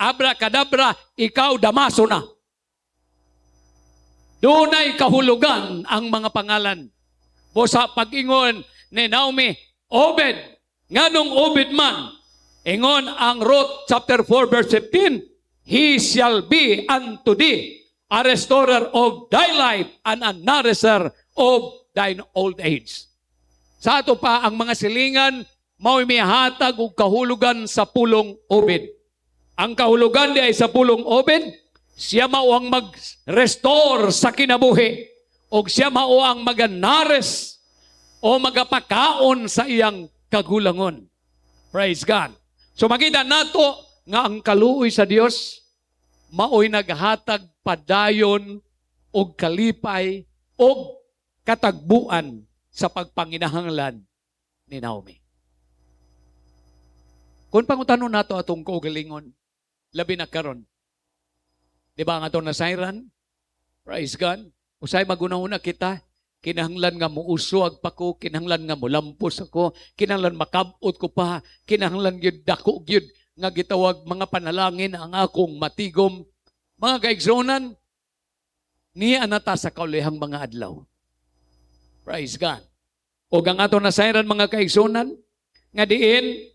abracadabra, ikaw damaso na. Dunay kahulugan ang mga pangalan. Busa pag-ingon ni Naomi, Obed, nganong Obed man, ingon ang Ruth chapter 4 verse 15, he shall be unto thee a restorer of thy life and a nourisher of thine old age. Sa ato pa ang mga silingan, mao'y mihatag og kahulugan sa pulong Obed. Ang kahulugan di ay sa pulong Obed, siya mao ang mag-restore sa kinabuhi o siya mao ang mag-nares o magapakaon sa iyang kagulangon. Praise God. So makita nato nga ang kaluoy sa Dios mao'y naghatag padayon og kalipay og katagbuan sa pagpanginahanglan ni Naomi. Kung pangutanon nato atong kaugalingon, labi na karon. Di ba ang atong nasayran? Praise God. Usay magunahuna kita, kinahanglan nga muuswag pa ko, kinahanglan nga mulampos ako, kinahanglan makabot ko pa, kinahanglan gyud dako gyud nga gitawag mga panalangin ang akong matigom. Mga kaigsonan, niya anata sa kaulihang mga adlaw. Praise God. O ang atong nasayran mga kaigsonan, nga diin,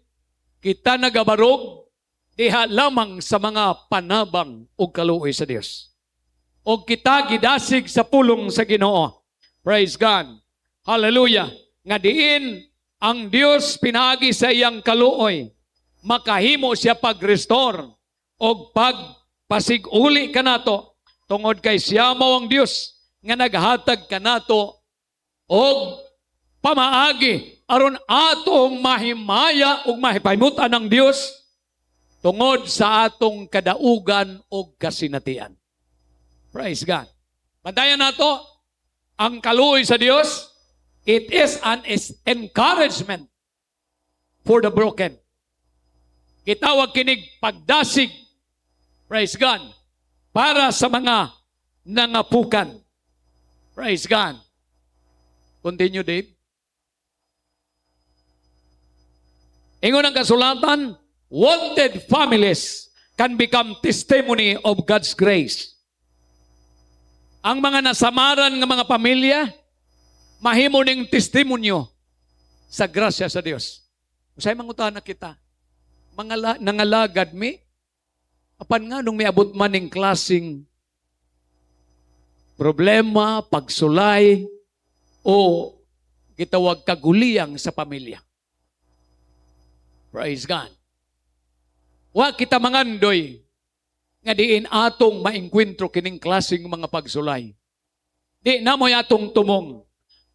kita nagabarog, diha lamang sa mga panabang o kaluoy sa Dios. O kita gidasig sa pulong sa Ginoo. Praise God. Hallelujah. Nga diin, ang Dios pinagi sa iyang kaluoy, makahimo siya pag-restore o pagpasiguli ka nato, tungod kay siya mao ang Dios nga naghatag ka nato o pamaagi aron atong mahimaya ug mahipaymutan ng Dios tungod sa atong kadaugan o kasinatian. Praise God. Bantayan nato ang kaluoy sa Dios. It is an encouragement for the broken. Gitawag kinig pagdasig. Praise God. Para sa mga nangapukan. Praise God. Continue, Dave. Ingon ang kasulatan, wanted families can become testimony of God's grace. Ang mga nasamaran ng mga pamilya, mahimo ning testimonyo sa grasya sa Dios. Usay mangutana kita, mga nangalagad mi, apan nga nung may abot man ning klaseng problema, pagsulay, o gitawag kaguliyang sa pamilya. Praise God. Wa kita mangandoy nga diin atong maengkwentro kining klaseng mga pagsulay. Di na mo'y atong tumong.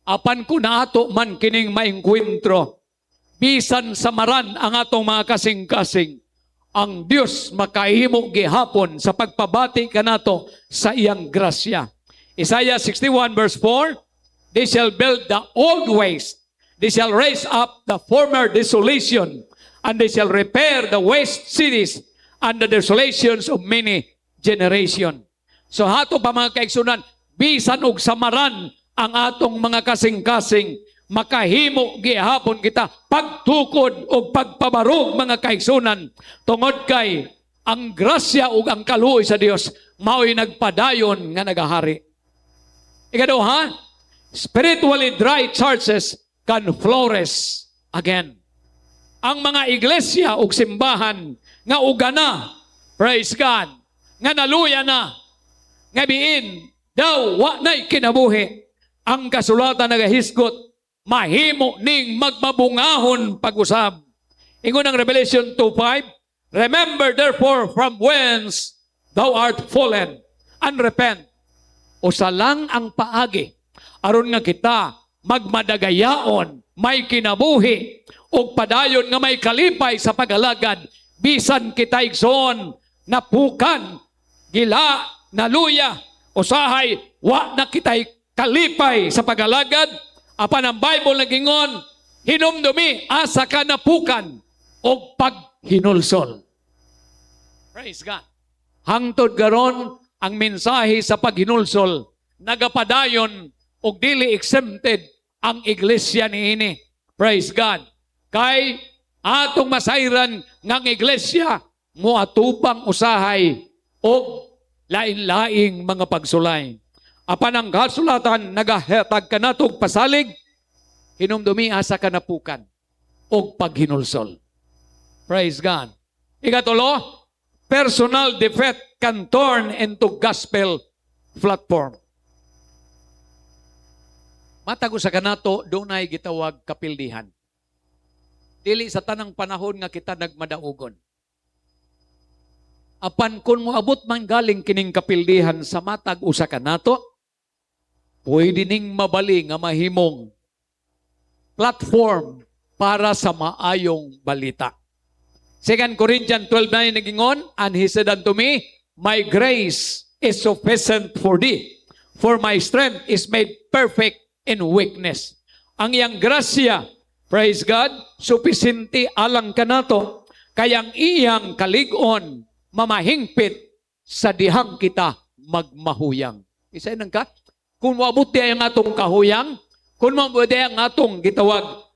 Apan ko na ato man kining maengkwentro. Bisan samaran ang atong mga kasing-kasing. Ang Dios makahimo gihapon sa pagpabati kanato sa iyang grasya. Isaiah 61 verse 4, they shall build the old waste. They shall raise up the former desolation. And they shall repair the waste cities and the desolations of many generations. So hato pa mga kaigsunan, bisan og samaran ang atong mga kasing-kasing, makahimo gihapon kita pagtukod o pagpabarog mga kaigsunan, tungod kay ang grasya ug ang kaluoy sa Dios mao'y nagpadayon nga nagahari. Ikaduha, spiritually dry churches can flourish again. Ang mga iglesia ug simbahan nga ugana, praise God, nga naluya na, nga biin, daw wa na'y kinabuhi, ang kasulatan nagahisgot, mahimo ning magmabungahon pag-usab. Ingon ang Revelation 2:5, remember therefore from whence thou art fallen, and repent. Usa lang ang paagi, aron nga kita magmadagayaon, may kinabuhi, o padayon nga may kalipay sa pagalagad, bisan kita igsoon, napukan, gila, naluya, usahay, wa na kita'y kalipay sa pagalagad, apan ang Bible nagingon, hinumdumi, asa ka napukan, o paghinulsol. Praise God. Hangtod garon, ang mensahe sa paghinulsol, nagapadayon, o dili exempted, ang iglesia niini. Praise God. Kay atong masayran ngang iglesia muatupang usahay o lain-laing mga pagsulay. Apan ang kasulatan nagahatag kanatog pasalig, hinumdumi asa kanapukan o paghinulsol. Praise God. Ikatulo, personal defect can turn into gospel platform. Matag sa kanato, doon ay gitawag kapildihan. Dili sa tanang panahon nga kita nagmadaugon. Apan kung moabot man galing kining kapildihan sa matag usa kanato, pwede ning mabali nga mahimong platform para sa maayong balita. 2 Corinthians 12:9 nagingon, and he said unto me, my grace is sufficient for thee, for my strength is made perfect in weakness. Ang iyang grasya, praise God, supisente alang kanato, kayang iyang kalig-on mamahingpit sa dihang kita magmahuyang. Isa nang ka, kung mabuti ang atong kahuyang, kung mabuti ang atong gitawag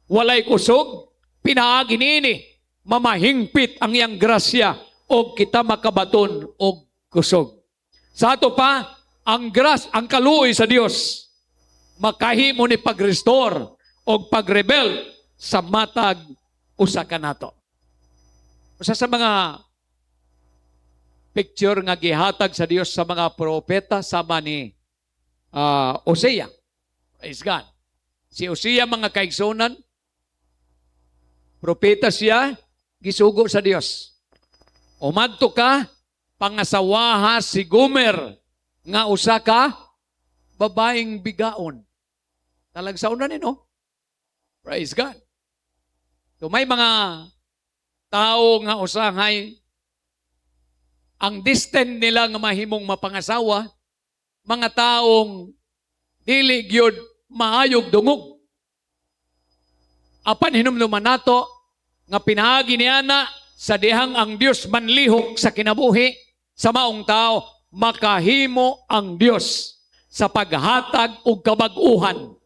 walay kusog, pinaagi nini, mamahingpit ang iyang grasya o kita makabaton o kusog. Sa ato pa, ang kaluoy sa Dios, makahimo ni pag-restore o pag-rebel sa matag usa kanato. Usa sa mga picture nga gihatag sa Dios sa mga propeta sama ni Hosea. Praise God. Si Hosea mga kaigsunan, propeta siya, gisugo sa Dios. Umadto ka, pangasawaha si Gomer, nga usa ka, babaeng bigaon. Talagsaunan ni, no? Praise God. So may mga tao nga usahay, ang destined nila nga mahimong mapangasawa, mga taong dili gyud maayog dungog. Apan hinumduman nato nga pinaagi niana sa dihang ang Dios manlihok sa kinabuhi sa maong tao, makahimo ang Dios sa paghatag og kabag-uhan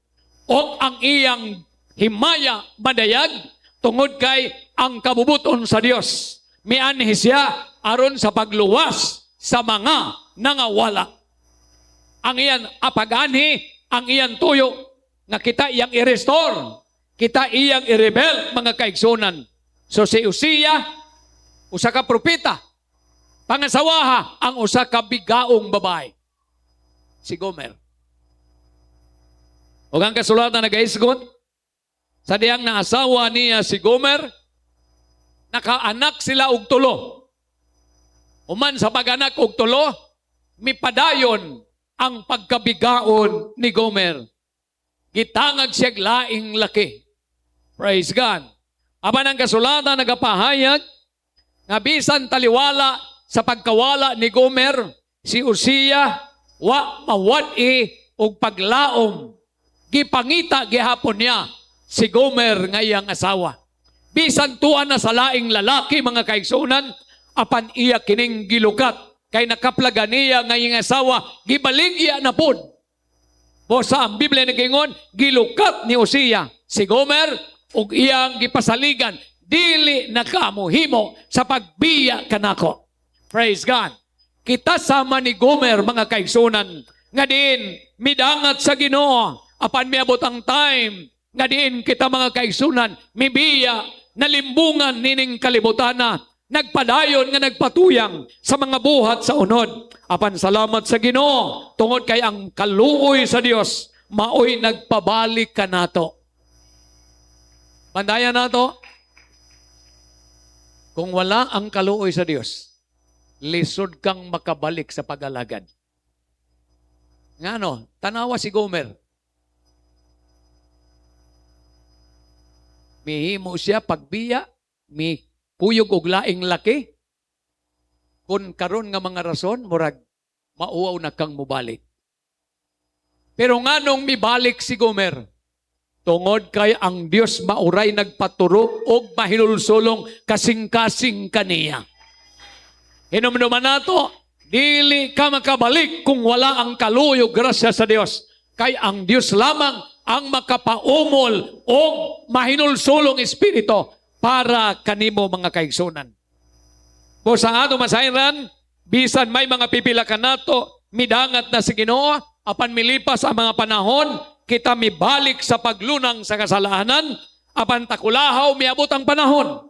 o ang iyang himaya madayag tungod kay ang kabubuton sa Dios. Mianhi siya aron sa pagluwas sa mga nangawala. Ang iyan apag-anhi, ang iyan tuyo nga kita iyang i-restore, kita iyang i-rebel mga kaigsunan. So si Hosea, usa ka propeta, pangasawaha ang usa ka bigaong babae, si Gomer. O ang kasulatan nagaisgot, sa diyang naasawa niya si Gomer, nakaanak sila og tulo. Uman sa pag-anak og tulo, mipadayon ang pagkabigaon ni Gomer. Gitangag siya laing laki. Praise God. Apan ang kasulatan nagapahayag, nga bisan taliwala sa pagkawala ni Gomer, si Hosea wa mawad-i og paglaom. Gipangita gihapon niya si Gomer nga iyang asawa. Bisan tuan na sa laing lalaki mga kaigsunan, apan iya kining gilukat kay nakaplaga niya nga iyang asawa, gibaligya na pod. O sa ang Biblia nagingon, gilukat ni Hosea si Gomer ug iyang gipasaligan, dili nakamuhimo sa pagbiya kanako. Praise God. Kita sama ni Gomer mga kaigsunan, nga din midangat sa Ginoo, apan miabot ang time, nga din kita mga kaigsunan, mibiya, nalimbungan nining kalibutana, nagpadayon nga nagpatuyang sa mga buhat sa unod. Apan salamat sa Ginoo, tungod kay ang kaluoy sa Dios, maoy nagpabalik ka nato. Bandayan nato, kung wala ang kaluoy sa Dios, lisod kang makabalik sa pag-alagad. Ngano, tanawa si Gomer. Mihimo siya pagbiya, mi kuyog og laing laki. Kung karon nga mga rason, murag mauaw na kang mubalik. Pero nganong mibalik si Gomer? Tungod kay ang Dios mauray nagpaturo og mahinulsulong kasing-kasing kaniya. Hinumduman nato, dili ka makabalik kung wala ang kaluyog grasya sa Dios. Kay ang Dios lamang ang makapaumol o mahinulsulong espiritu para kanimo mga kaigsunan. Po sa ato masayran, bisan may mga pipila ka nato, midangat na si Ginoo, apan milipas ang mga panahon, kita mibalik sa paglunang sa kasalanan, apan takulahaw miabot ang panahon.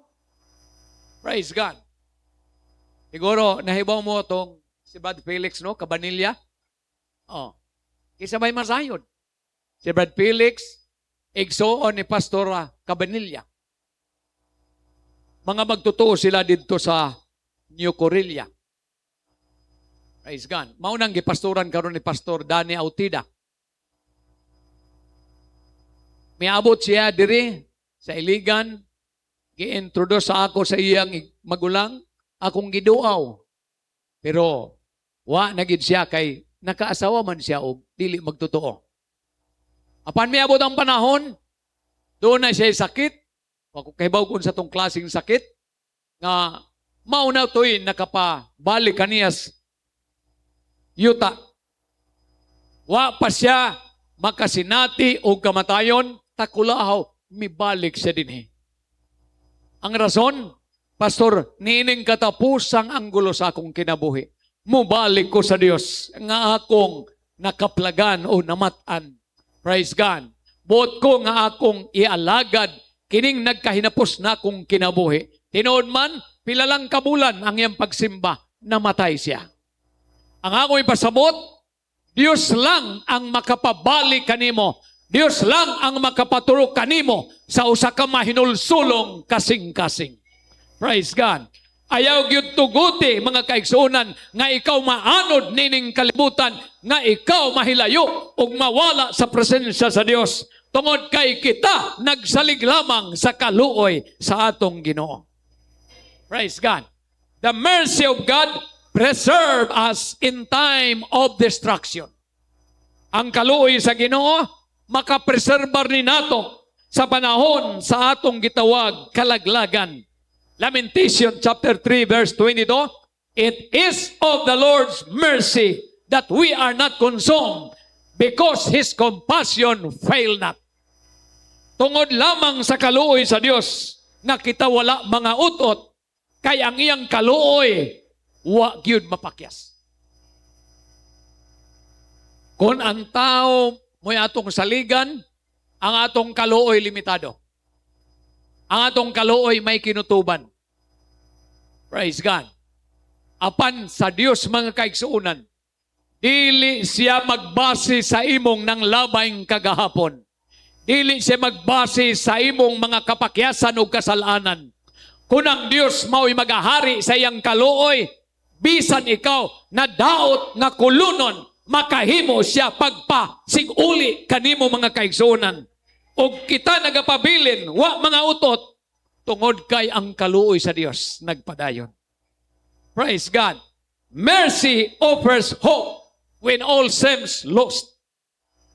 Praise God. Siguro, nahibaw mo itong si Brad Felix, no? Kabanilya. Oh. Isa may masayod. Si Brad Felix, igsoon ni Pastor Cabanilla. Mga magtotoo sila dito sa New Corilla. Praise God. Maunang gipastoran karon ni Pastor Danny Autida. Miabot siya diri sa Iligan, gi-introduce sa ako sa iyang magulang, akong giduaw. Pero wa na gid siya kay nakaasawa man siya og dili magtotoo. Apan miabot ang panahon, doon na siya sakit. Ako kahibaw kun sa tong klaseng sakit nga mauna to'y nakapabalik kaniyas yuta. Wa pa siya makasinati o kamatayon, takulahaw, mibalik siya dinhi. Ang rason, Pastor, niining katapusang anggulo sa akong kinabuhi. Mubalik ko sa Dios nga akong nakaplagan o namatan. Praise God. Buot ko nga akong ialagad kining nagkahinapos na akong kinabuhi. Tinood man, pilalang kabulan ang iyang pagsimba, namatay siya. Ang akong ipasabot, Dios lang ang makapabalik kanimo. Dios lang ang makapaturo kanimo sa usa ka mahinulsulong kasing-kasing. Praise God. Ayaw gyud tuguti mga kaigsuonan nga ikaw maanod nining kalibutan, nga ikaw mahilayo ug mawala sa presensya sa Dios. Tungod kay kita nagsalig lamang sa kaluoy sa atong Ginoo. Praise God. The mercy of God preserve us in time of destruction. Ang kaluoy sa Ginoo makapreserbar ni nato sa panahon sa atong gitawag kalaglagan. Lamentation chapter 3 verse 22, it is of the Lord's mercy that we are not consumed because His compassion fail not. Tungod lamang sa kaluoy sa Dios nga kita wala mga utot, kay ang iyang kaluoy wa gyud mapakyas. Kung ang tao mo'y atong saligan, ang atong kaluoy limitado. Ang atong kaluoy may kinutuban. Praise God. Apan sa Dios mga kaigsuunan, dili siya magbase sa imong nang labayng kagahapon. Dili siya magbase sa imong mga kapakyasan o kasalanan. Kung ang Dios mao'y magahari sa iyang kaluoy, bisan ikaw na daot nga kulunon, makahimo siya pagpasiguli kanimo mga kaigsuunan. O kita nagapabilin, wa mga utot, tungod kay ang kaluoy sa Dios nagpadayon. Praise God. Mercy offers hope when all seems lost.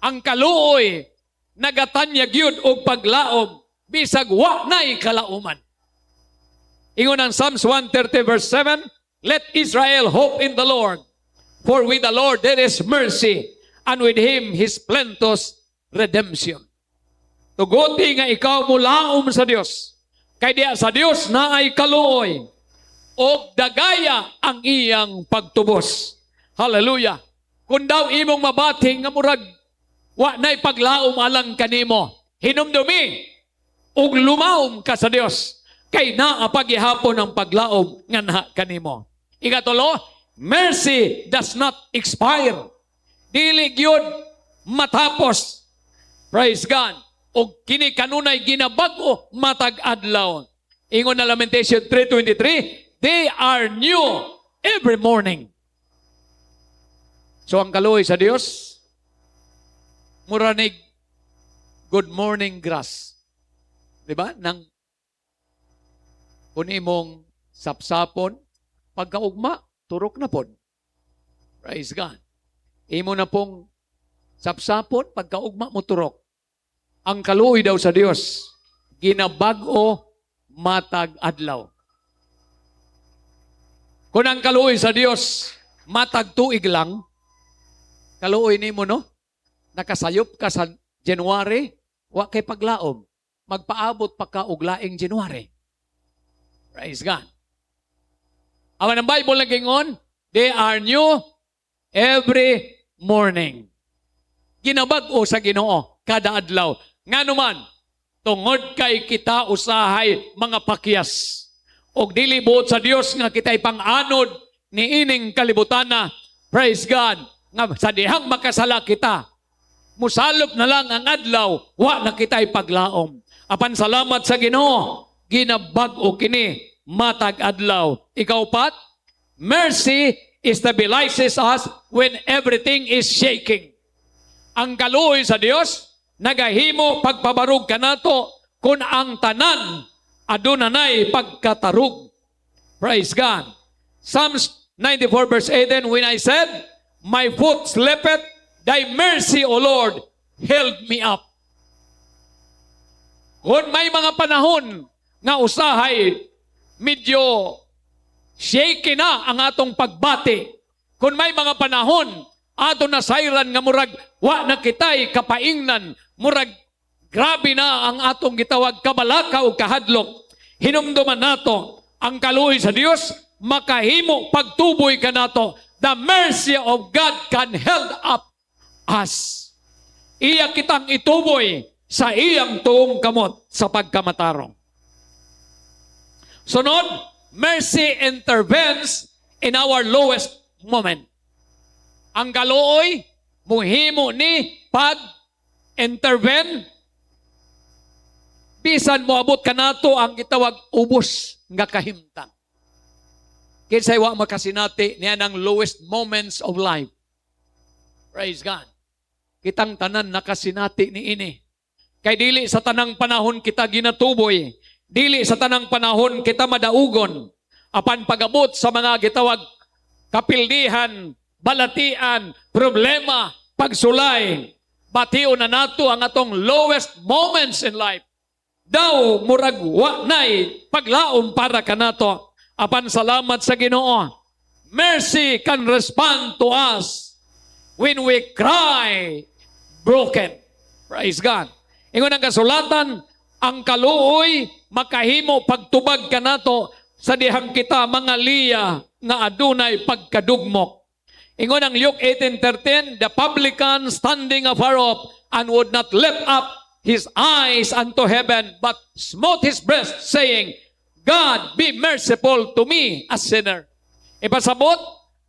Ang kaluoy nagatanyag yun og paglaom bisag wa na'y kalauman. Ingon ang Psalms 130 verse 7, let Israel hope in the Lord, for with the Lord there is mercy, and with Him His plenteous redemption. Tuguti nga ikaw mulaom sa Dios, kay diya sa Dios na ay kaluoy, o dagaya ang iyang pagtubos. Hallelujah. Kung daw imong mabating nga murag, wa na'y paglaom alang kanimo, hinumdumi, ug lumaom ka sa Dios, kay naapagihapon ang paglaom nga na kanimo. Ikatulo, mercy does not expire. Dili gyud matapos. Praise God. O kini kanunay ginabag-o matag adlaw. Ingon na Lamentation 3:23, they are new every morning. So ang kaluoy sa Dios, muranig good morning grass. Diba? Nang kung imong sapsapon, pagkaugma, turok na pon. Praise God. Imo na pong sapsapon, pagkaugma mo turok. Ang kaluoy daw sa Dios, ginabag-o matag adlaw. Kung ang kaluoy sa Dios, matag tuig lang, kaluoy nimo no? Nakasayop ka sa January, wa kay paglaom. Magpaabot pa ka og laing January. Praise God. Awan ang Bible nagingon, they are new every morning. Ginabag-o sa Ginoo kada adlaw. Nganuman, tungod kay kita usahay mga pakyas. Og dili buot sa Dios nga kita'y pang-anod ni ining kalibutana. Praise God. Nga sa dihang makasala kita, musalop na lang ang adlaw, wa na kita'y paglaom. Apan salamat sa Ginoo, ginabag-o kini matag adlaw. Ikaw pat, mercy stabilizes us when everything is shaking. Ang kaluoy sa Dios nagahimo pagpabarug kanato kun ang tanan adunay pagkatarug. Praise God. Psalms 94 verse 18, when I said, my foot slippeth, thy mercy, O Lord, held me up. Kung may mga panahon nga usahay, medyo shaky na ang atong pagbati. Kung may mga panahon, ato na sayran nga murag, wa na kitay kapaingnan, murag, grabe na ang atong gitawag kabalaka o kahadlok. Hinumduman nato ang kaluoy sa Dios, makahimo pagtuboy ka nato. The mercy of God can hold up us. Iya kitang ituboy sa iyang tuong kamot sa pagkamatarong. Sunod, mercy intervenes in our lowest moment. Ang kaluoy, muhimo ni pag-intervene bisan moabot kanato ang gitawag ubos nga kahimtang. Kinsay wa makasinati niya ng lowest moments of life. Praise God. Kitang tanan nakasinati ni ini. Kay dili sa tanang panahon kita ginatuboy, dili sa tanang panahon kita madaugon. Apan pagabot sa mga gitawag kapildihan, balatian, problema, pagsulay, batiw na nato ang atong lowest moments in life. Daw murag wa nay paglaom para kanato. Apan salamat sa Ginoo. Mercy can respond to us when we cry broken. Praise God. Ingon ang kasulatan, ang kaluoy makahimo pagtubag kanato sa dihang kita mga liya nga adunay pagkadugmok. Ingon ang Luke 18:13, the publican standing afar off and would not lift up his eyes unto heaven, but smote his breast, saying, God, be merciful to me, a sinner. Ipasabot,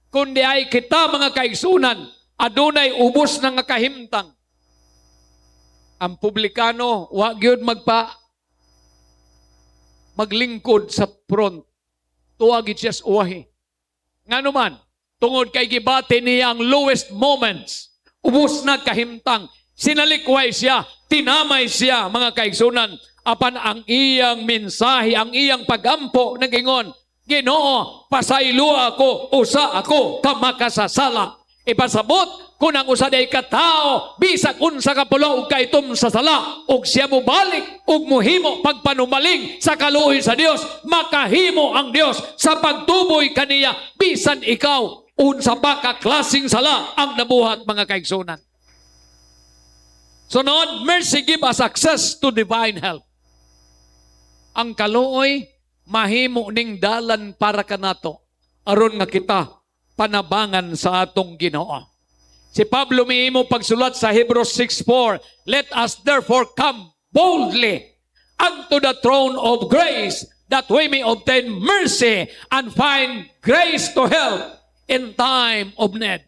kundi ay kita mga kaigsunan, adunay ubos na nga kahimtang. Ang publikano, wag yun maglingkod sa front. Tuwag siya sa uwahi. Nga naman, tungod kay gibati niya ang lowest moments, ubos na kahimtang, sinalikway siya, tinamay siya, mga kaigsunan, apan ang iyang mensahe, ang iyang pagampo, nagingon, Ginoo, pasaylo ako, usa ako, kamakasasala. Ipasabot, kung ang usa day katao, bisag unsa kapulo og kaitom sa sala, og siya mo balik, og muhimo pagpanumaling sa kaluoy sa Dios, makahimo ang Dios sa pagtuboy kaniya, bisan ikaw, unsa pa ka klaseng sala ang nabuhat, mga kaigsunan. Sunod, mercy give us access to divine help. Ang kaluoy, mahimo ning dalan para kanato, aron nga kita panabangan sa atong Ginoo. Si Pablo mihimo pagsulat sa Hebrews 6:4, let us therefore come boldly unto the throne of grace, that we may obtain mercy and find grace to help in time of need.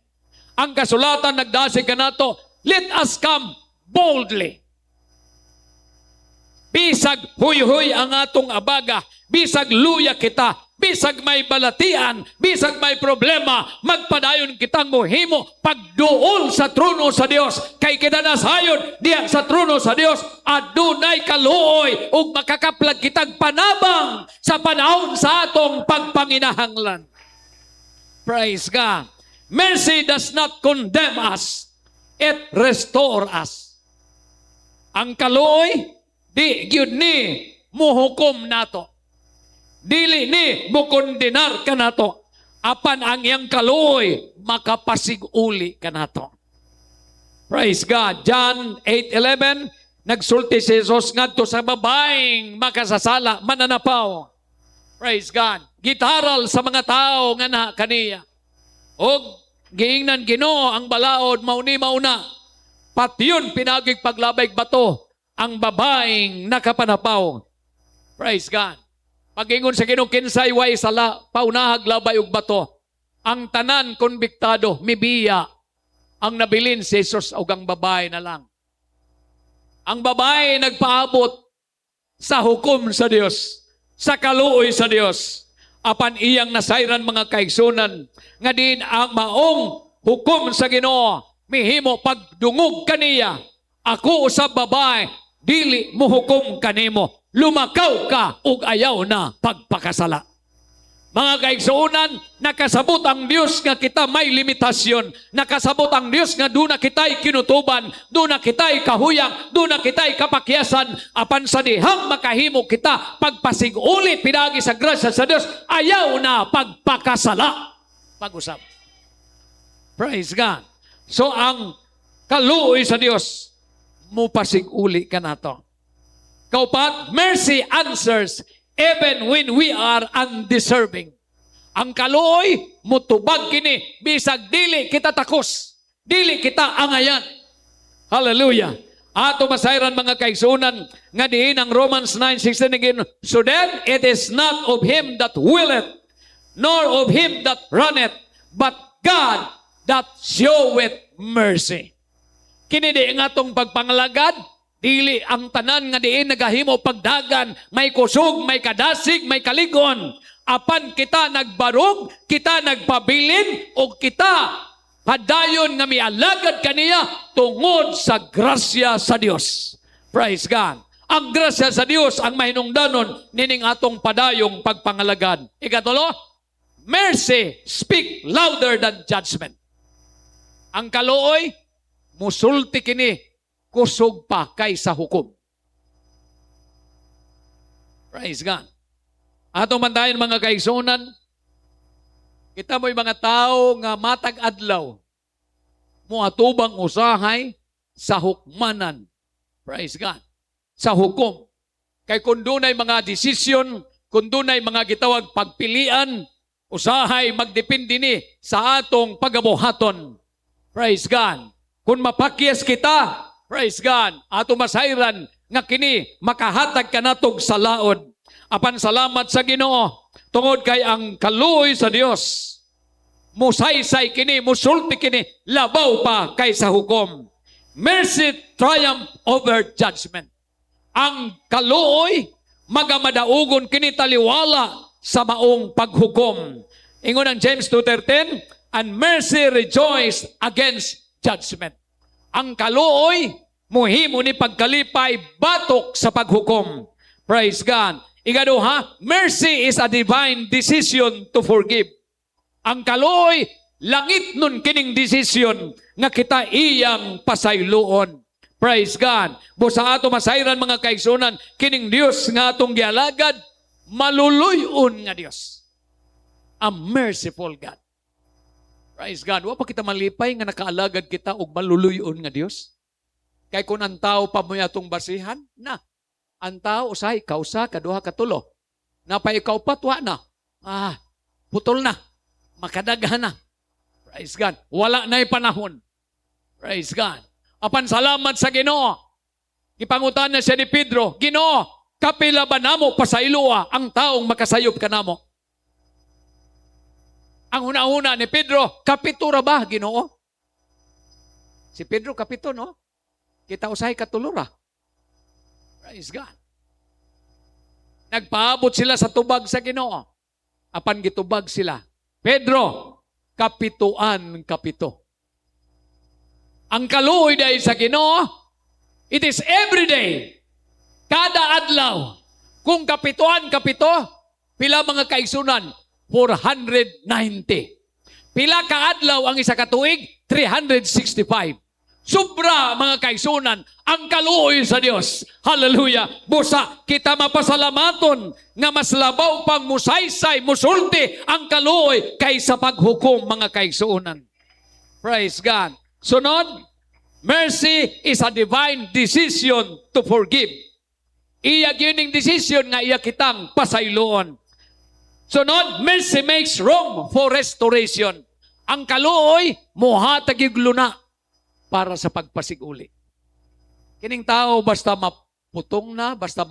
Ang kasulatan nagdasig kanato, let us come boldly. Bisag huy-huy ang atong abaga, bisag luya kita, bisag may balatian, bisag may problema, magpadayon kitang mohimo pagduol sa trono sa Dios. Kay kinanasayon diya sa trono sa Dios, adunay kaluoy ug makakaplag kitag panabang sa panahon sa atong pagpanginahanglan. Praise God. Mercy does not condemn us, it restores us. Ang kaluoy, di gyud ni muhukom nato. Dili ni mukondenar ka nato. Apan ang iyang kaluoy, makapasig-uli ka nato. Praise God. John 8:11, nagsulti si Jesus ngadto sa babaeng makasasala, mananapaw. Praise God. Gitaral sa mga tao nga na kaniya. O giingnan Ginoo ang balaod mauni mauna. Patyon pinagig paglabay bato ang babaeng nakapanapaw. Praise God. Pagingon sa Ginoo kinsay way sala paunahag labay og bato. Ang tanan konbiktado mibiya ang nabilin si Jesus og ang babae na lang. Ang babae nagpaabot sa hukom sa Dios, sa kaluoy sa Dios. Apan iyang nasayran mga kaigsunan nga din ang maong hukom sa Ginoo mihimo pagdungog kaniya. Ako usab babae, dili mo hukom kanimo. Lumakaw ka ug ayaw na pagpakasala. Mga kaigsuunan, nakasabot ang Dios nga kita may limitasyon. Nakasabot ang Dios nga doon na kita'y kinutuban, doon na kita'y kahuyang, doon na kita'y kapakyasan. Apan sa dihang makahimo kita pagpasig-ulit pinagi sa grasya sa Dios, ayaw na pagpakasala. Pag-usap. Praise God. So ang kaluoy sa Dios, mupasig-uli ka na to. Kaupat, mercy answers even when we are undeserving. Ang kaluoy, mutubag kini, bisag dili kita takos, dili kita angayan. Hallelujah. Ato masayran mga kaigsunan, nga diin ang Romans 9:16 again, so then it is not of him that willeth, nor of him that runneth, but God that showeth mercy. Kini di nga tong pagpangalagad, dili ang tanan nga diin nagahimo pagdagan, may kusog, may kadasig, may kaligon. Apan kita nagbarog, kita nagpabilin, o kita padayon nga mialagad kaniya tungod sa grasya sa Dios. Praise God. Ang grasya sa Dios ang mahinungdanon nining atong padayong pagpangalagad. Ikatulo, mercy speak louder than judgment. Ang kaluoy, musulti kini kusog pa kaysa hukom. Praise God. Ato man tayo mga kaigsunan, kita mo'y mga tao nga matag adlaw, muatubang usahay sa hukmanan. Praise God. Sa hukom. Kay kung dunay mga desisyon, kung dunay mga gitawag pagpilian, usahay magdepende ni sa atong pagabuhaton. Praise God. Kung mapakyas kita, praise God, ato masayran nga kini makahatag ka natog sa laod. Apan salamat sa Ginoo tungod kay ang kaluoy sa Dios. Musaysay kini, musulti kini, labaw pa kaysa hukom. Mercy triumph over judgment. Ang kaluoy magamadaugon kini taliwala sa maong paghukom. Ingon ang James 2:13, and mercy rejoice against judgment. Ang kaluoy muhimo ni pagkalipay batok sa paghukom. Praise God. Ikaduha, mercy is a divine decision to forgive. Ang kaluoy, langit nun kining decision nga kita iyang pasayloon. Praise God. Busa ato masayran mga kaigsunan, kining Dios nga atong gialagad, maluluyon nga Dios. A merciful God. Praise God. Wa pa kita malipay nga nakaalagad kita og maluluyon nga Dios. Kay kung ang tao pa mo atong basihan, na. Ang tao usahay, kausa, kaduha, katulo. Napay ikaw patwa na. Putol na. Makadaghan na. Praise God. Wala na'y panahon. Praise God. Apan salamat sa Ginoo. Ipangutan na siya ni Pedro, Ginoo, kapila ba namo pasayloa ang taong makasayop ka namo? Ang una-una ni Pedro, kapitura ba, Ginoo? Si Pedro kapito, no? Kita usahay katulura. Praise God. Nagpaabot sila sa tubag sa Ginoo. Apan gitubag sila. Pedro, kapituan kapito. Ang kaluoy dahil sa Ginoo, it is every day, kada adlaw. Kung kapituan kapito, pila mga kaigsunan? 490. Pila ka adlaw ang isa ka tuig? 365. Sobra mga kaigsunan ang kaluoy sa Dios. Hallelujah. Busa kita mapasalamaton nga mas labaw pang musaysay, musulti ang kaluoy kaysa paghukom mga kaigsunan. Praise God. Sunod, mercy is a divine decision to forgive. Iya gining decision nga iya kitang pasayloon. Sunod, mercy makes room for restoration. Ang kaluoy, muhatag yung luna para sa pagpasiguli. Kining tao, basta maputong na, basta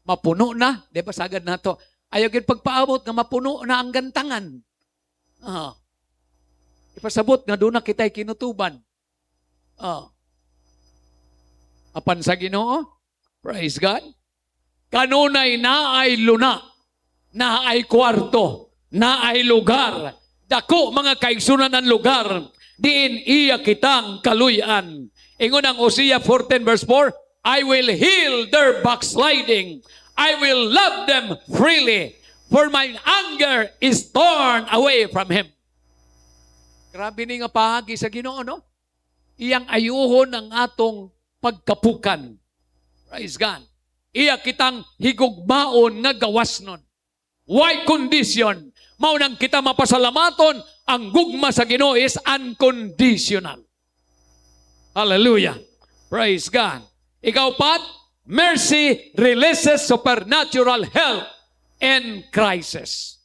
mapuno na, di ba sagad na to, ayaw gid pagpaabot nga mapuno na ang gantangan. Ipasabot nga doon na kita'y kinutuban. Apan sa Ginoo, praise God, kanunay na ay luna, na ay kwarto, na ay lugar, dako mga kaigsunan ang lugar, diin iya kitang kaluyan. Ingon ang Hosea 14 verse 4, I will heal their backsliding. I will love them freely, for my anger is torn away from him. Grabe ni nga pahagi sa Ginoo, no? Iyang ayuhon ang atong pagkapukan. Praise God. Iya kitang higugmaon nga gawas nun. Why condition? Maunang kita mapasalamaton, ang gugma sa Ginoo is unconditional. Hallelujah. Praise God. Ikaw pat, mercy releases supernatural help in crisis.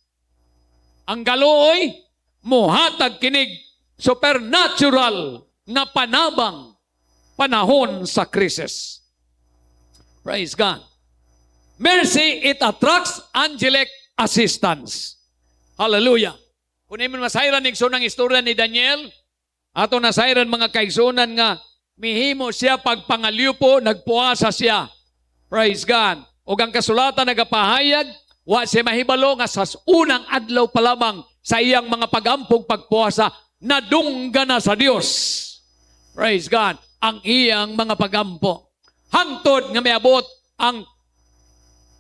Ang galuoy, muhatag kinig supernatural nga panabang panahon sa krisis. Praise God. Mercy, it attracts angelic assistance. Hallelujah. Kung iman masayran ng sunang istorya ni Daniel, ato nasayran mga kaigsunan nga, mihimo siya pagpangaliupo, nagpuasa siya. Praise God. O ang kasulatan nagapahayag, wa siya mahibalo nga sa unang adlaw pa lamang sa iyang mga pagampog pagpuasa, nadungga na sa Dios. Praise God. Ang iyang mga pagampo. Hangtod nga miabot ang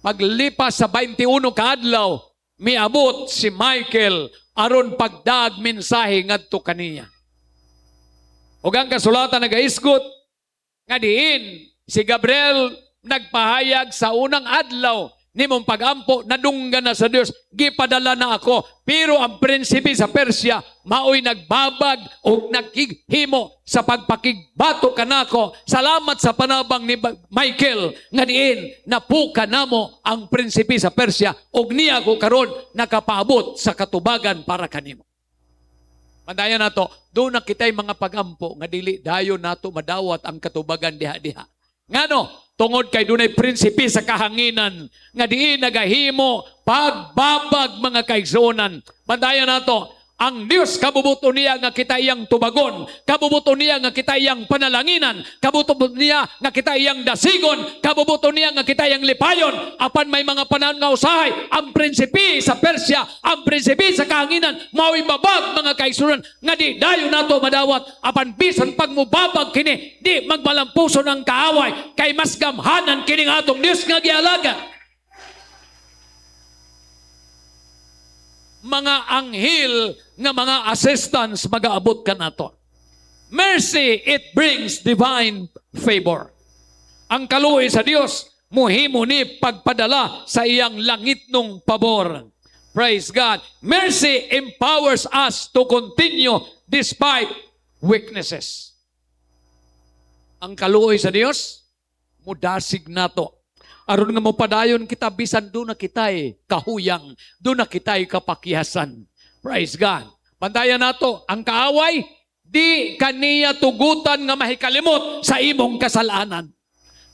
paglipas sa 21 kaadlaw, miabot si Michael aron pagdag mensahe ngadto kaniya. Ug ang kasulatan nagaisgot nga diin si Gabriel nagpahayag sa unang adlaw nimong pagampo, nadunggan na sa Dios, gipadala na ako. Pero ang prinsipe sa Persia, maoy nagbabag o naghimo sa pagpakigbato kanako. Salamat sa panabang ni Michael, nga diin, napuka namo ang prinsipe sa Persia, og niya ko karon nakapaabot sa katubagan para kanimo. Pandayan nato, doon na kita'y mga pagampo, nga dili dayon nato madawat ang katubagan diha-diha. Ngano? Tungod kay dunay prinsipe sa kahanginan nga diin nagahimo pagbabag mga kaigsunan. Bandayan nato, ang Dios kabubuto niya nga kita iyang tubagon, kabubuto niya nga kita iyang panalanginan, kabubuto niya nga kita iyang dasigon, kabubuto niya nga kita iyang lipayon. Apan may mga panahon nga usahay, ang prinsipe sa Persia, ang prinsipe sa kahanginan, mao'y babag mga kaigsunan nga di dayon nato madawat. Apan bisan pag mubabag kini, di magmalampuson ang kaaway, kay mas gamhanan kini nga atong Dios nga gialaga. Mga anghel nga mga assistants magaabot ka nato. Mercy, it brings divine favor. Ang kaluoy sa Dios, muhimo ni pagpadala sa iyang langit nung pabor. Praise God. Mercy empowers us to continue despite weaknesses. Ang kaluoy sa Dios, mudasig nato. Aron nga mo padayon kita, bisan doon na kita'y kahuyang, doon na kita'y kapakihasan. Praise God. Bandayan nato, ang kaaway, di kaniya tugutan nga mahikalimot sa imong kasalanan.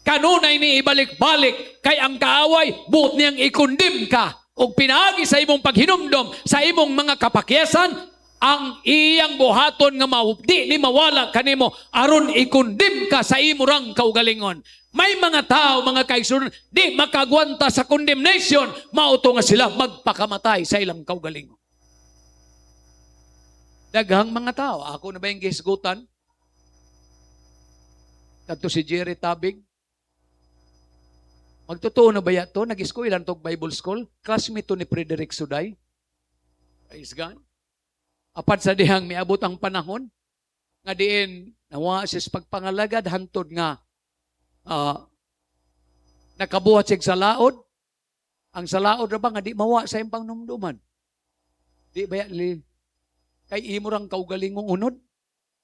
Kanunay ni ibalik-balik, kay ang kaaway, buot niyang ikundim ka, o pinaagi sa imong paghinumdom, sa imong mga kapakihasan, ang iyang buhaton nga di ni mawala kanimo, aron ikundim ka sa imurang kaugalingon. May mga tao, mga kaigsunan, di makagwanta sa condemnation, mauto nga sila magpakamatay sa ilang kaugalingon. Daghang mga tao, ako na ba yung gisgutan? Kadto si Jerry Tabig. Magtotoo na ba yato? Nag-school lang tog Bible School. Classmate to ni Frederick Suday. Praise God. Apat sa dihang miabot ang panahon, nga diin, nawa sis pagpangalagad, hantod nga, nakabuhat siya sa laod. Ang sa laod ra ba nga di mawa sa impang numduman. Di ba kay imo rang kaugalingong unod,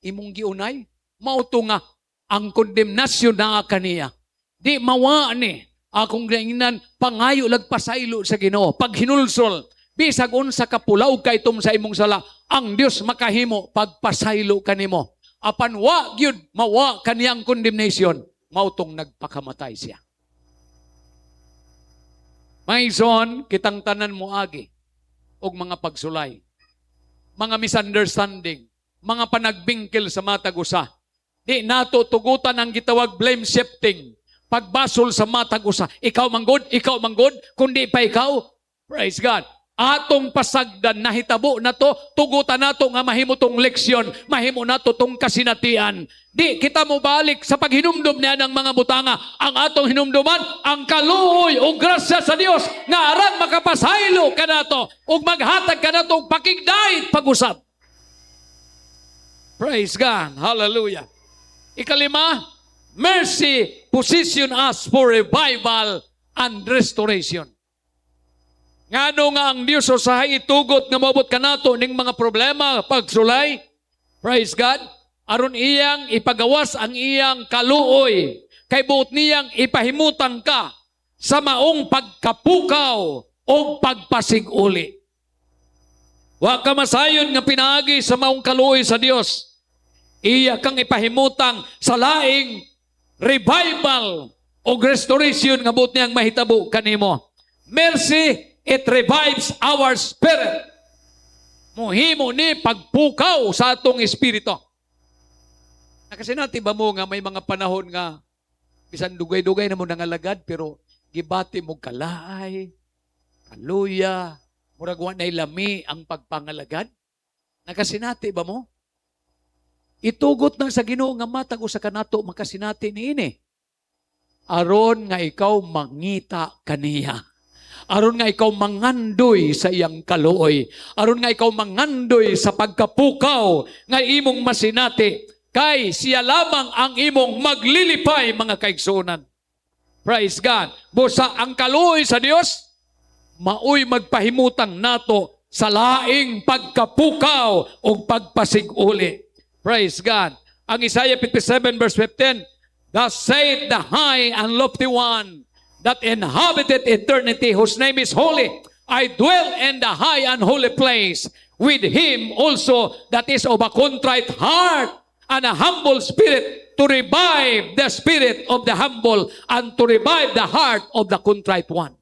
imong giunay, mauto nga ang kondemnasyon na kaniya. Di mawa ni akong ganginan pangayo lagpasaylo sa Ginoo, paghinulsol. bisag unsa ka pulaw ka itom sa imong sala, ang Dios makahimo pagpasaylo kanimo. Apan wa gyud mawa kaniyang condemnation, mautong nagpakamatay siya. Maison, kitang tanan mo agi og mga pagsulay, mga misunderstanding, mga panagbingkil sa matag usa. Di nato tugutan ang gitawag blame shifting, pagbasol sa matag usa. Ikaw manggod, kundi pa ikaw. Praise God. Atong pasagdan nahitabo na to, tugutan nato nga mahimo tong leksyon, mahimo nato tong kasinatian. Di kita mo balik sa paghinumdum niya ng mga butanga. Ang atong hinumduman, ang kaluoy o grasya sa Dios nga aran makapasaylo ka nato ug maghatag ka nato og pakigdait pag-usab. Praise God. Hallelujah. Ikalima, mercy position us for revival and restoration. Ngano nga ang Dios usahay itugot nga moabot kanato ning mga problema pagsulay. Praise God. Aron iyang ipagawas ang iyang kaluoy. Kay buot niyang ipahimutang ka sa maong pagkapukaw o pagpasiguli. Wa ka masayon nga pinaagi sa maong kaluoy sa Dios. Iya kang ipahimutang sa laing revival o restoration nga buot niyang mahitabo kanimo. Mercy, it revives our spirit. Muhimo ni pagpukaw sa atong espiritu. Kasi natin ba mo nga may mga panahon nga bisan dugay-dugay na mo nangalagad pero gibati mo kalaay, kaluya, murag wa nay lami ang pagpangalagad. Nakasinati ba mo? Itugot na sa Ginoo nga matag usa kanato makasinati niini. Aron nga ikaw mangita kaniya. Aron nga ikaw mangandoy sa iyang kaluoy. Aron nga ikaw mangandoy sa pagkapukaw nga imong masinati. Kay siya lamang ang imong maglilipay mga kaigsunan. Praise God. Busa ang kaluoy sa Dios, maoy magpahimutang nato sa laing pagkapukaw o pagpasiguli. Praise God. Ang Isaiah 57 verse 15, thus saith the high and lofty one that inhabited eternity, whose name is holy. I dwell in the high and holy place with him also that is of a contrite heart and a humble spirit, to revive the spirit of the humble and to revive the heart of the contrite one.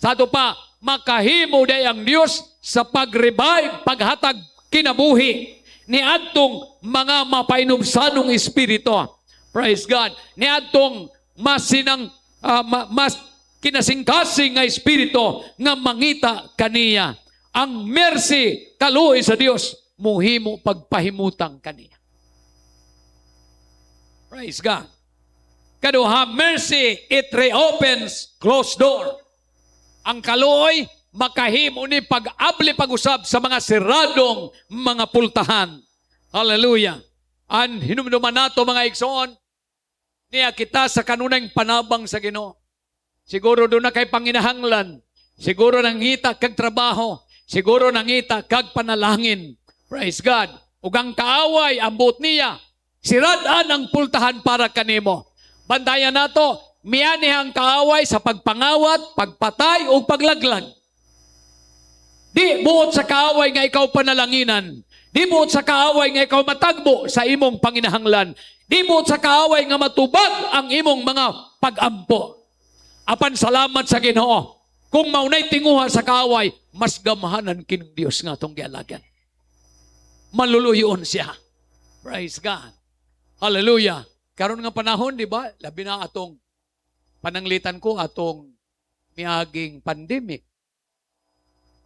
Sa ato pa, makahimo day ang Dios sa pag-revive, paghatag kinabuhi ni adtong mga mapainumsanong espiritu. Praise God. Ni adtong mas kinasingkasing nga espiritu nga mangita kaniya. Ang mercy kaluoy sa Dios muhimo pagpahimutang kaniya. Praise God. Kaduha, mercy, it reopens closed door. Ang kaluoy, makahimo ni pag-abli pag-usab sa mga siradong mga pultahan. Hallelujah. And hinumduman nato mga igsoon, niya kita sa kanunang panabang sa Ginoo. Siguro doon na kay panginahanglan. Siguro nangita kag trabaho. Siguro nangita kag panalangin. Praise God. Ug ang kaaway, ambot niya, siradaan ang pultahan para kanimo. Bantayan nato, miyani ang kaaway sa pagpangawat, pagpatay o paglaglag. Di buot sa kaaway nga ikaw panalanginan. Di buot sa kaaway nga ikaw matagbo sa imong panginahanglan. Di buot sa kaaway nga matubag ang imong mga pag-ampo. Apan salamat sa Ginoo. Kung maunay tinguha sa kaaway, mas gamahanan kining Dios nga atong gialagan. Maluluyon siya. Praise God. Hallelujah. Karon nga panahon, di ba? Labi na atong pananglitan ko atong miaging pandemic.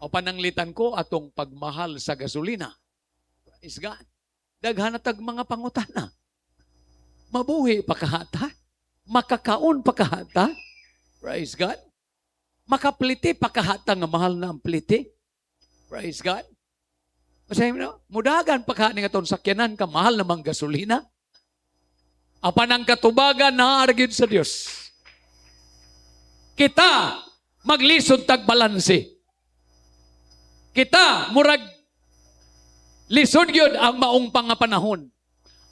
O pananglitan ko atong pagmahal sa gasolina. Praise God. Daghanatag mga pangutana. Mabuhi pa kahata? Makakaon pa kahata? Praise God. Makapliti pa kahata nga mahal na ang pliti? Praise God. Masahin mo, mudagan pa kahani nga itong sakyanan ka, mahal namang gasolina. Apan ang katubagan na argid sa Diyos. Kita maglisod tag balanse. Kita murag lisod gyud ang maong pangapanahon.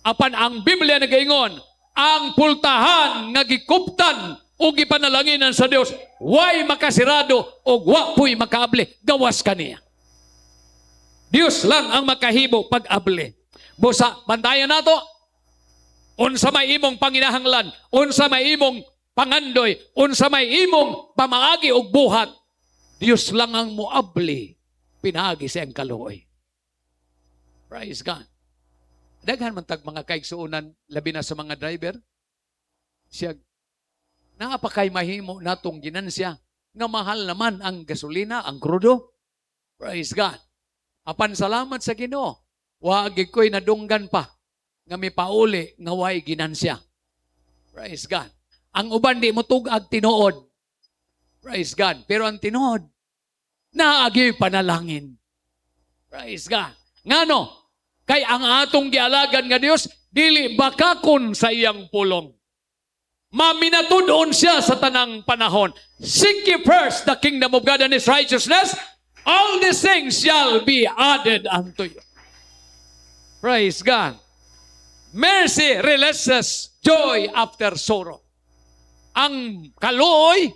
Apan ang Biblia nagaingon, ang pultahan nga gikuptan o gipanalanginan sa Dios, way makasirado o wapoy makaable, gawas kaniya. Dios lang ang makahimo pag-able. Busa, bantayan nato, unsa may imong panginahanglan, unsa may imong pangandoy, unsa may imong pamaagi og buhat, Dios lang ang muable, pinaagi siyang kaluoy. Praise God. Daghan man tag mga kaigsuonan, labi na sa mga driver, siya, naapakay mahimo natong ginansya, nga mahal naman ang gasolina, ang krudo. Praise God. Apan salamat sa Ginoo. Wagi ko'y nadunggan pa nga may pauli nga way ginansya. Praise God. Ang uban di mo tugag tinuod. Praise God. Pero ang tinuod, naagi panalangin. Praise God. Ngano? Kay ang atong gialagan nga Dios dili bakakon sa iyang pulong. Maminatud-on siya sa tanang panahon. Seek ye first the kingdom of God and His righteousness, all these things shall be added unto you. Praise God. Mercy releases joy after sorrow. Ang kaluoy,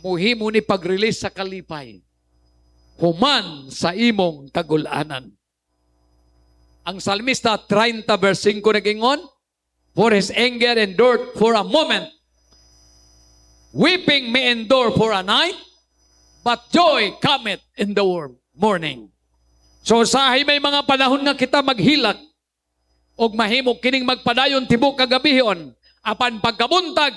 muhimo ni pag-release sa kalipay. Human sa imong kagulanan. Ang Salmista 30 verse 5 nagingon, for his anger endured for a moment. Weeping may endure for a night, but joy cometh in the morning. So sahay may mga panahon nga kita maghilak og mahimo kining magpadayon tibok kagabihon, apan pagkabuntag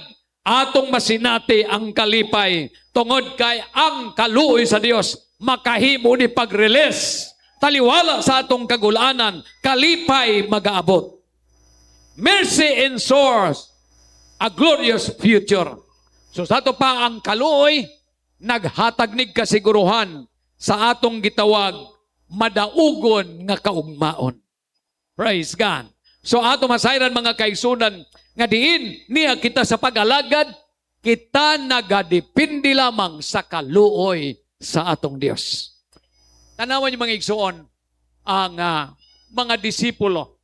atong masinati ang kalipay tungod kay ang kaluoy sa Dios makahimo ni pag-release taliwala sa atong kagulanan, kalipay magaabot. Mercy ensures a glorious future. So sa ato pa ang kaluoy, naghatag nig kasiguruhan sa atong gitawag, madaugon nga kaugmaon. Praise God. So ato masayran mga kaigsunan, nga diin niya kita sa pag-alagad, kita nagadepende lamang sa kaluoy sa atong Dios. Tanawan yung mga igsuon, ang mga disipulo.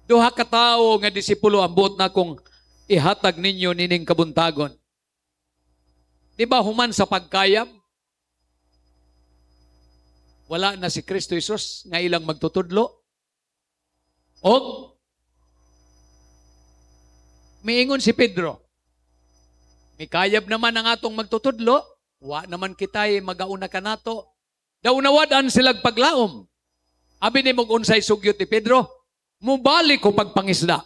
Duha ka tao nga disipulo ambot na kung ihatag ninyo nining kabuntagon. Di ba human sa pagkayam? Wala na si Kristo Jesus nga ilang magtutudlo. O miingon si Pedro, mikayab naman ang atong magtutudlo, wa naman kitay magauna ka nato. Daunawadan silag paglaom. Abi ni mong unsay sugyot ni Pedro, mubalik ko pagpangisda.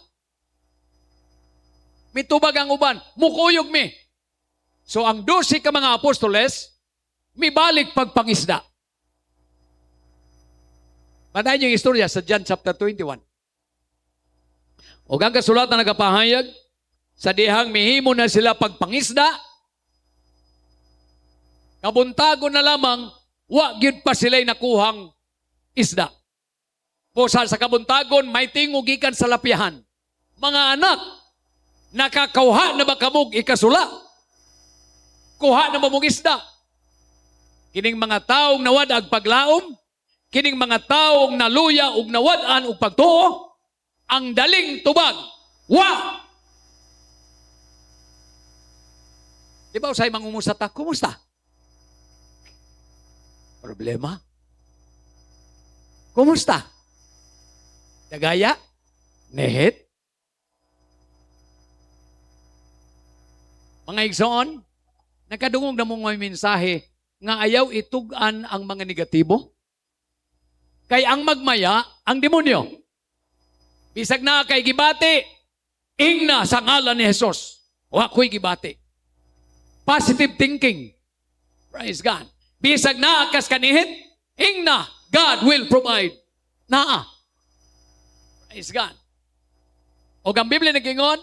Mitubag ang uban, mukuyog mi. So ang 12 ka mga apostoles, mibalik pagpangisda. Panayin yung istorya sa John chapter 21. O ang kasulatan nagapahayag, sa dihang mihimo na sila pagpangisda, kabuntago na lamang, wa gyud pa sila'y nakuhang isda. Pusa sa kabuntagon, may tingugikan sa lapihan. Mga anak, nakakauha na ba kamog ikasula? Kuha na ba mong isda? Kining mga taong nawadag paglaom, kining mga taong naluya ug nawadan ug pagtuo, ang daling tubag, wa! Di ba usay mangumusata, kumusta? Problema? Kumusta? Dagaya? Nehet? Mga igsoon, nakadungog na mong may mensahe nga ayaw itugan ang mga negatibo. Kay ang magmaya, ang demonyo. Bisag na kay gibati, ingna sa ngalan ni Jesus. Wa ko'y gibati. Positive thinking. Praise God. Bisag na kas kanihit, ingna, God will provide. Naa. Praise God. O ang Biblia nagingon,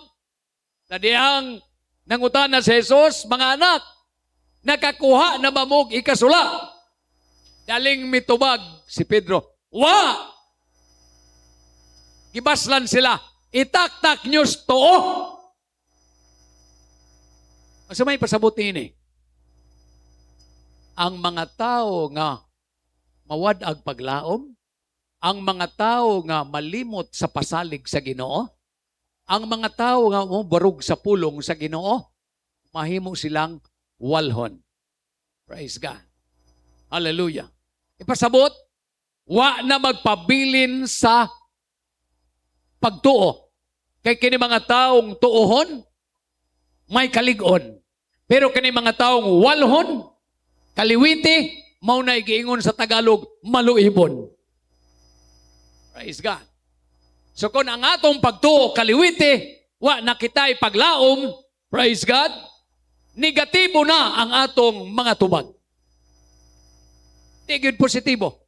na diyang nangutan na si Jesus, mga anak, nakakuha na ba mong ikasula? Daling mitubag si Pedro. Wa! Gibaslan sila. Itaktak nyos too. Asa may pasabot ini? Ang mga tao nga mawadag paglaom, ang mga tao nga malimot sa pasalig sa Ginoo, ang mga tao nga mo barug sa pulong sa Ginoo, mahimo silang walhon. Praise God. Hallelujah. Ipasabot, wa na magpabilin sa pagtuo. Kay kini mga taong tuohon, may kalig-on. Pero kini mga taong walhon, kaliwiti, mao na giingon sa Tagalog, maluibon. Praise God. So kung ang atong pagtuo kaliwiti, wa na kita'y paglaom, praise God, negatibo na ang atong mga tubag. Di gyud positibo.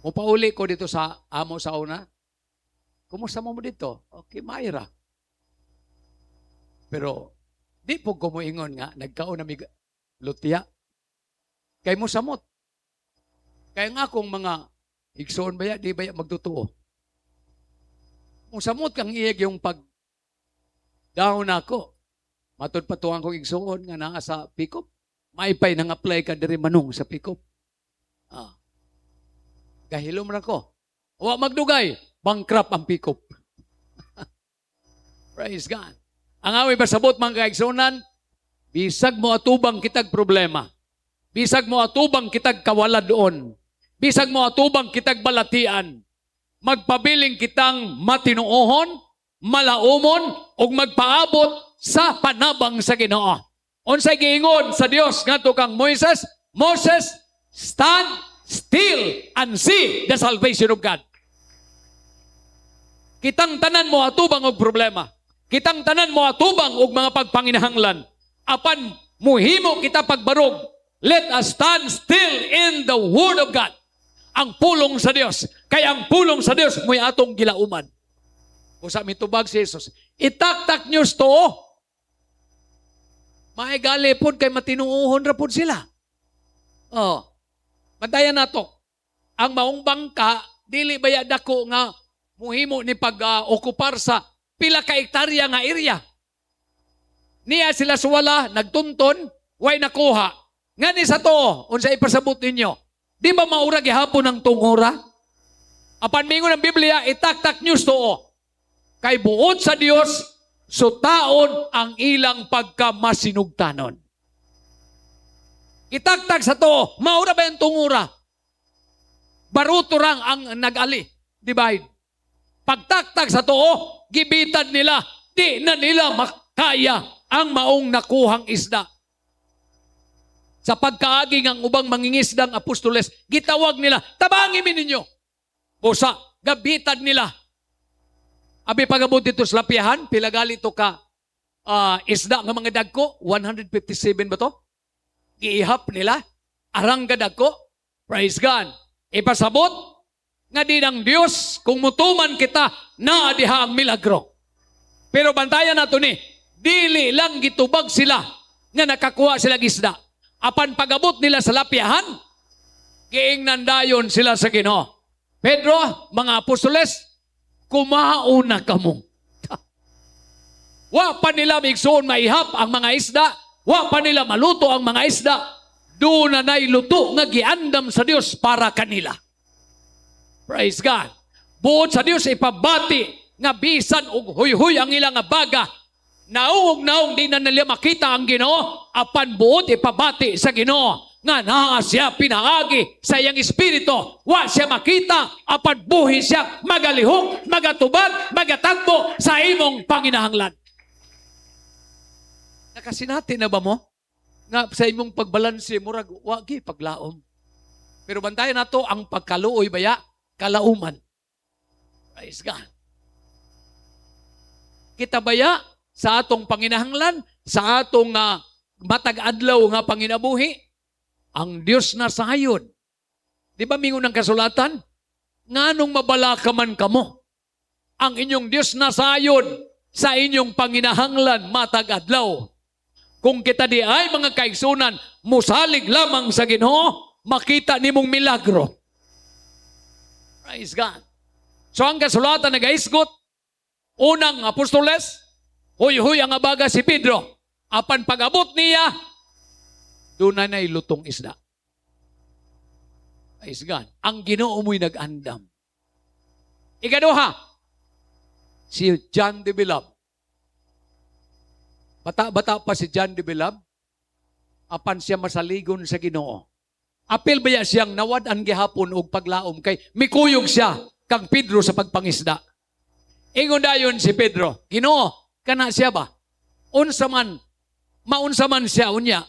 Mupauli ko dito sa amo sa una. Kumusta mo dito? Okay, Mayra. Pero di po ko moingon nga nagkaon na mig lutya. Kay mo samot. Kaya nga akong mga igsoon baya, di baya magtutuo. Kung samot kang iyag yung pag down ako, matod patuang kong igsoon nga naa sa pick-up, maipay nang apply ka diri manong sa pick-up. Gahilom na ko. Wa magdugay, bankrupt ang pick-up. Praise God. Ang awi pasabot mga kaigsunan, bisag mo atubang kitag problema. Bisag mo atubang kitag kawala doon. Bisag mo atubang kitag balatian. Magpabiling kitang matinuohon, malaumon, ug magpaabot sa panabang sa Ginoo. Unsay giingon sa Dios ngadto kang Moses, Moses, stand still and see the salvation of God. Kitang tanan mo atubang og problema. Kitang tanan mo atubang og mga pagpanginahanglan. Apan muhimo kita pagbarog. Let us stand still in the Word of God. Ang pulong sa Dios. Kaya ang pulong sa Dios mo'y atong gilauman. Kung sa mitubag si Jesus, itaktak nyo to. Maigali po kay matinuuhon ra po sila. Bantayan nato. Ang maong bangka, dili baya dako nga muhimo ni pag-okupar sa pila ka hektarya nga area. Niya sila suwala, nagtunton, way nakuha. Nga ni sa to, unsa ipasabot ninyo. Di ba maura gihapon ng tungora? Apan mingon ng Biblia, itaktak news to. Kay buot sa Dios, so taon ang ilang pagkamasinugtanon. Itaktak sa to, maura ba yung tungura? Baruto rang ang nag-ali. Divide. Pagtaktak sa to, gibitan nila, di na nila makaya ang maong nakuhang isda. Sa pagkaaging ang ubang mangingisdang apostoles, gitawag nila, tabangin mi ninyo. Busa, gabitan nila. Abi pagabot dito sa lapihan, pilagali to ka isda ng mga dagko, 157 ba to? Giihap nila, arang gadagko, praise God. Ipasabot, nga di ng Diyos, kung mutuman kita, naadiha ang milagro. Pero bantayan nato ni, dili lang gitubag sila, nga nakakuha sila isda. Apan pagabot nila sa lapihan, giingnan dayon sila sa Ginoo. Pedro, mga apostoles, kumauna kamo. Wa pa nila migsoon maihap ang mga isda, wa pa nila maluto ang mga isda, doon na nailuto nga giandam sa Dios para kanila. Praise God. Buot sa Dios ipabati nga bisan og huy-huy ang ilang baga, naong di na nila makita ang Ginoo, apan buot ipabati sa Ginoo nga naa siya pinaagi sa iyang espiritu. Wa siya makita, apan buhi siya magalihok, magatubag, magatagbo sa imong panginahanglan. Nakasinati na ba mo? Nga sa imong pagbalanse, murag, wagi paglaom. Pero bantayan nato ang pagkaluoy baya, kalauman. Praise God. Kita baya, sa atong panginahanglan, sa atong matag adlaw nga panginabuhi, ang Dios na sayon. Di ba mingon ng kasulatan? Nganong mabalaka man kamo? Ang inyong Dios na sayon sa inyong panginahanglan matag adlaw. Kung kita di ay mga kaigsunan, musalig lamang sa Ginoo, makita nimong milagro. Praise God. So ang kasulatan nagaisgot, unang apostoles, huy-huy ang abaga si Pedro. Apan pag-abot niya, doon na ilutong isda. Praise God. Ang Ginoo mo'y nag-andam. Ikaduha, si John the Beloved. Bata-bata pa si John the Beloved, apan siya masaligon sa Ginoo. Apil ba siyang nawad-an gihapon og paglaom kay mikuyog siya kang Pedro sa pagpangisda. Ingon dayon si Pedro, Ginoo, kana siya ba? Unsa man, maunsa man siya unya.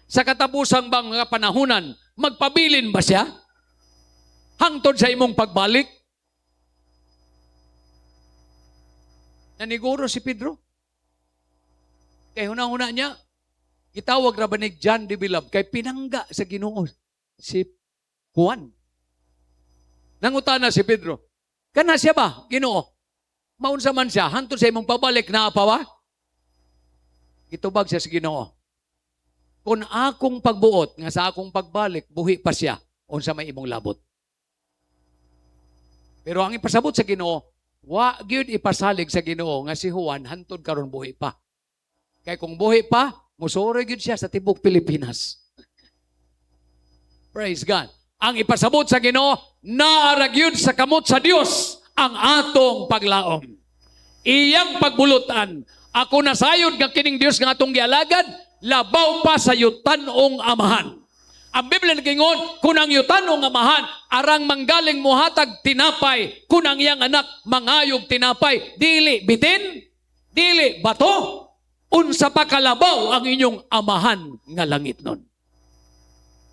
Sa katapusang bang mga panahunan, magpabilin ba siya? Hangtod sa imong pagbalik? Naniguro si Pedro. Kay hunang-huna niya, itawag ra ba ni John the Beloved kay pinangga sa Ginoo si Juan. Nangutana si Pedro, kana siya ba, Ginoo? Maunsa man siya, hantod sa imong pabalik na apawa? Itubag siya sa Ginoo. Kung akong pagbuot, nga sa akong pagbalik, buhi pa siya, unsa may imong labot. Pero ang ipasabot sa Ginoo, wa gyud ipasalig sa Ginoo nga si Juan hantod karon buhi pa. Kay kung buhi pa, musore gyud siya sa tibok Pilipinas. Praise God. Ang ipasabot sa Ginoo, naara gyud sa kamot sa Dios ang atong paglaom. Iyang pagbulutan, ako nasayod nga kining Dios nga atong gialagad, labaw pa sa yutanong amahan. Ang Biblia nagingon, kung ang yutanong amahan, arang manggaling muhatag tinapay, kung ang iyang anak mangayog tinapay, dili bitin, dili bato, unsa pa kalabaw ang inyong amahan nga langit nun.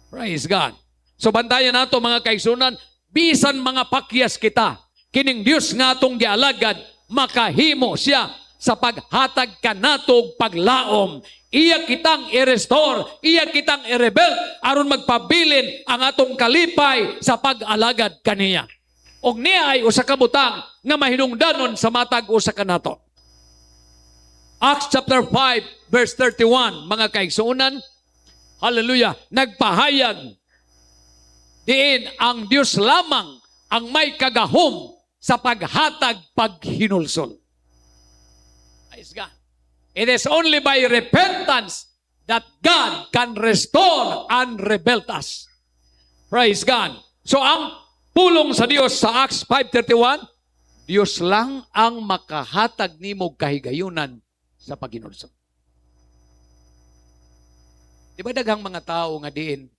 Praise God. So bantayan nato mga kaigsunan, bisan mga pakyas kita, kining Dios nga atong gialagad, makahimo siya sa paghatag kanatog paglaom. Iya kitang i-restore, iya kitang i-rebuild, aron magpabilin ang atong kalipay sa pag-alagad kaniya. Og niya ay usa ka butang nga mahinungdanon sa matag usa kanato. Acts chapter 5 verse 31, mga kaigsuonan, hallelujah, nagpahayag diin ang Dios lamang ang may kagahom sa paghatag paghinulsol. Praise God. It is only by repentance that God can restore and rebuild us. Praise God. So ang pulong sa Dios sa Acts 5:31, Dios lang ang makahatag nimo kahigayunan sa paghinulsol. Di ba daghang mga tao nga diin,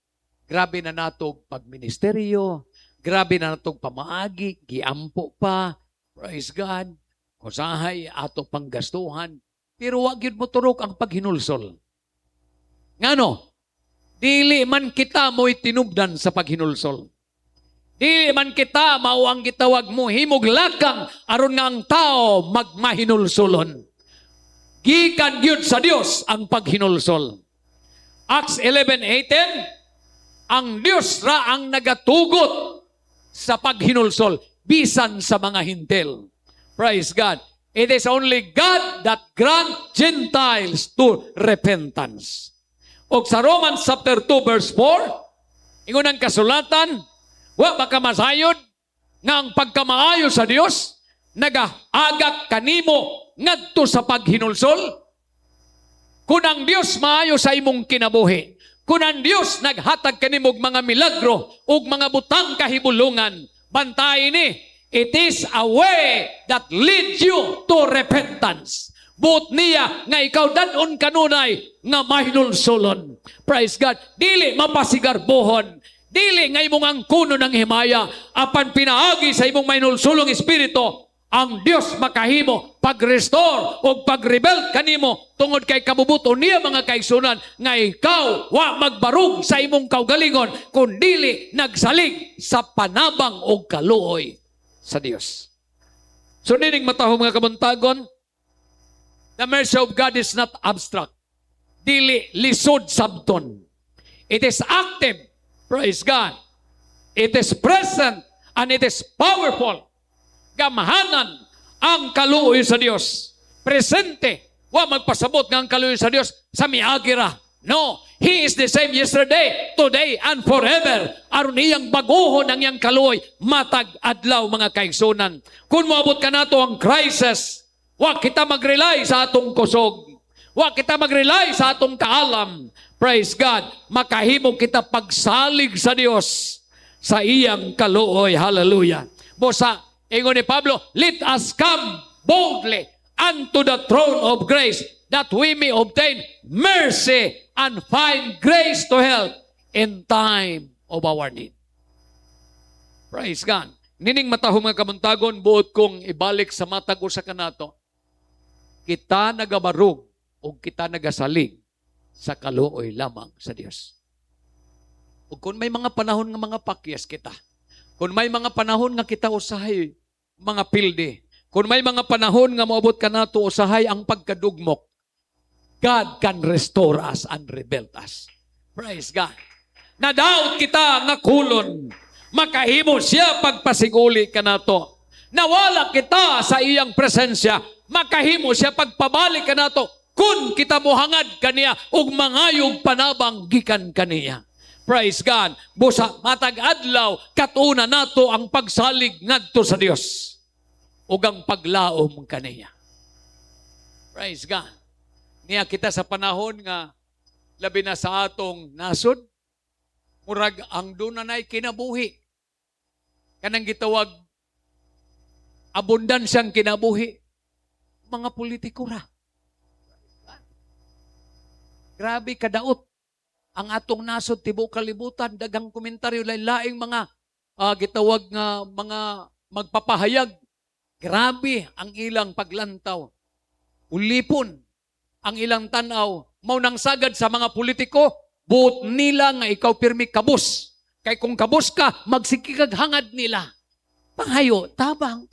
grabe na natog pagministeryo, grabe na natog pamaagi, giampo pa, praise God, usahay ato panggastuhan, pero wag yun mo turok ang paghinulsol. Ngano? Dili man kita mo'y tinubdan sa paghinulsol. Dili man kita mao ang gitawag mo himog lakang aron nga ang tao magmahinulsolon. Gikan gyud sa Dios ang paghinulsol. Acts 11:18, ang Dios ra ang nagatugot sa paghinulsol bisan sa mga hintil. Praise God. It is only God that grant Gentiles to repentance. O sa Romans chapter 2 verse 4, ingon ang kasulatan, wa baka masayod nga ang pagkamaayo sa Dios nagaagak kanimo ngadto sa paghinulsol. Kung ang Dios maayo sa imong kinabuhi, kung ang Dios naghatag kanimo og mga milagro ug mga butang kahibulungan, bantay ni, it is a way that leads you to repentance. Buot niya nga ikaw dadon kanunay nga mahinulsolon. Praise God. Dili mapasigarbohon. Dili nga imong angkuno ng himaya. Apan pinaagi sa imong mahinulsolong espiritu, ang Dios makahimo pag-restore o pag-rebuild kanimo tungod kay kabubuto niya mga kaigsunan nga ikaw wa magbarug sa imong kaugalingon kundili nagsalig sa panabang o kaluoy sa Dios. So nining matahong mga kabuntagon, the mercy of God is not abstract. Dili lisod sabton. It is active. Praise God. It is present and it is powerful. Gamahanan ang kaluoy sa Dios. Presente. Wa magpasabot nga ang kaluoy sa Dios sa miagira. No. He is the same yesterday, today, and forever. Aron iyang baguhon ang iyang kaluoy matag adlaw mga kaigsunan. Kung moabot ka nato ang crisis, wa kita mag-rely sa atong kusog. Wa kita mag-rely sa atong kaalam. Praise God. Makahimo kita pagsalig sa Dios. sa iyang kaluoy. Hallelujah. Busa, ingon ni Pablo, let us come boldly unto the throne of grace that we may obtain mercy and find grace to help in time of our need. Praise God. Nining matahong mga kamuntagon, buot kong ibalik sa matag usa kanato. Kita nagabarog o kita nagasalig sa kaluoy lamang sa Dios. O kung may mga panahon nga mga pakyas kita, kung may mga panahon nga kita usahay mga pilde, kung may mga panahon nga maabot ka nato usahay ang pagkadugmok, God can restore us and rebuild us. Praise God. Nadaot kita nga kulon, makahimo siya pagpasiguli ka nato. Nawala kita sa iyang presensya, makahimo siya pagpabalik ka nato kung kita mohangad kaniya ug mangayog panabang gikan kaniya. Praise God. Busa matag adlaw katuna nato ang pagsalig ngadto sa Dios ug ang paglaom kaniya. Praise God. Niya kita sa panahon nga labi na sa atong nasod, murag ang dunanay kinabuhi. Kanang gitawag abundansyang kinabuhi. Mga politiko ra. Grabe kadaot. Ang atong nasod tibuok kalibutan, dagang komentaryo, lain-laing mga gitawag nga mga magpapahayag. Grabe ang ilang paglantaw. Ulipon ang ilang tanaw. Maunang sagad sa mga politiko, buot nila nga ikaw pirmi kabus. Kay kung kabus ka, magsikikag hangad nila. Panghayo, tabang.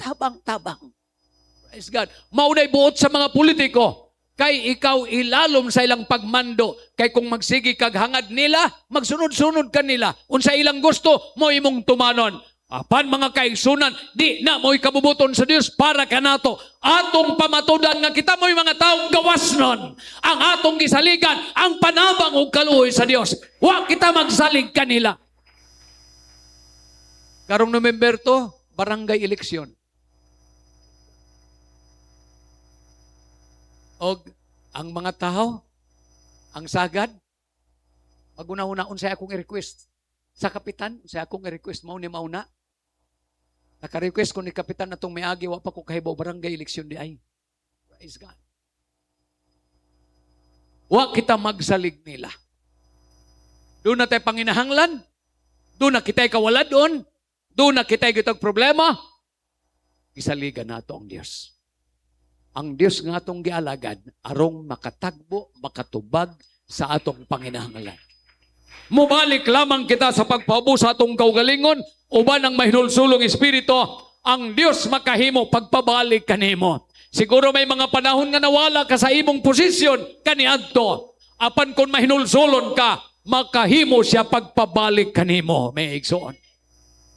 Praise God. Maunay buot sa mga politiko. Kay ikaw ilalom sa ilang pagmando. Kay kung magsigi kag hangad nila, magsunod-sunod ka nila. Unsa ilang gusto, mo imong tumanon. Apan mga kaigsunan, di na mo'y kabubuton sa Dios para kanato. Atong pamatudan nga kita mo'y mga taong gawas nun. Ang atong gisaligan, ang panabang o kaluoy sa Dios. Wa kita magsalig kanila. Karong November to, barangay eleksyon. O ang mga tao, ang sagad, pag-una-una, unsay akong i-request. Sa kapitan, unsay akong i-request, mauna mauna. Naka-request ko ni kapitan na itong may agi, wa pa ko kahibaw barangay eleksyon di ay. Praise God. Wa kita magsalig nila. Doon na tayo panginahanglan, doon na kita'y kawala doon, doon na kita'y gitag problema, isaligan nato ang Diyos. Ang Diyos nga atong gialagad, arong makatagbo, makatubag sa atong panginahanglan. Mubalik lamang kita sa pagpaubo sa atong kaugalingon, uban ang mahinulsulong espiritu, ang Diyos makahimo pagpabalik kanimo. Siguro may mga panahon nga nawala ka sa imong posisyon kaniadto. Apan kung mahinulsulon ka, makahimo siya pagpabalik kanimo. May igsoon.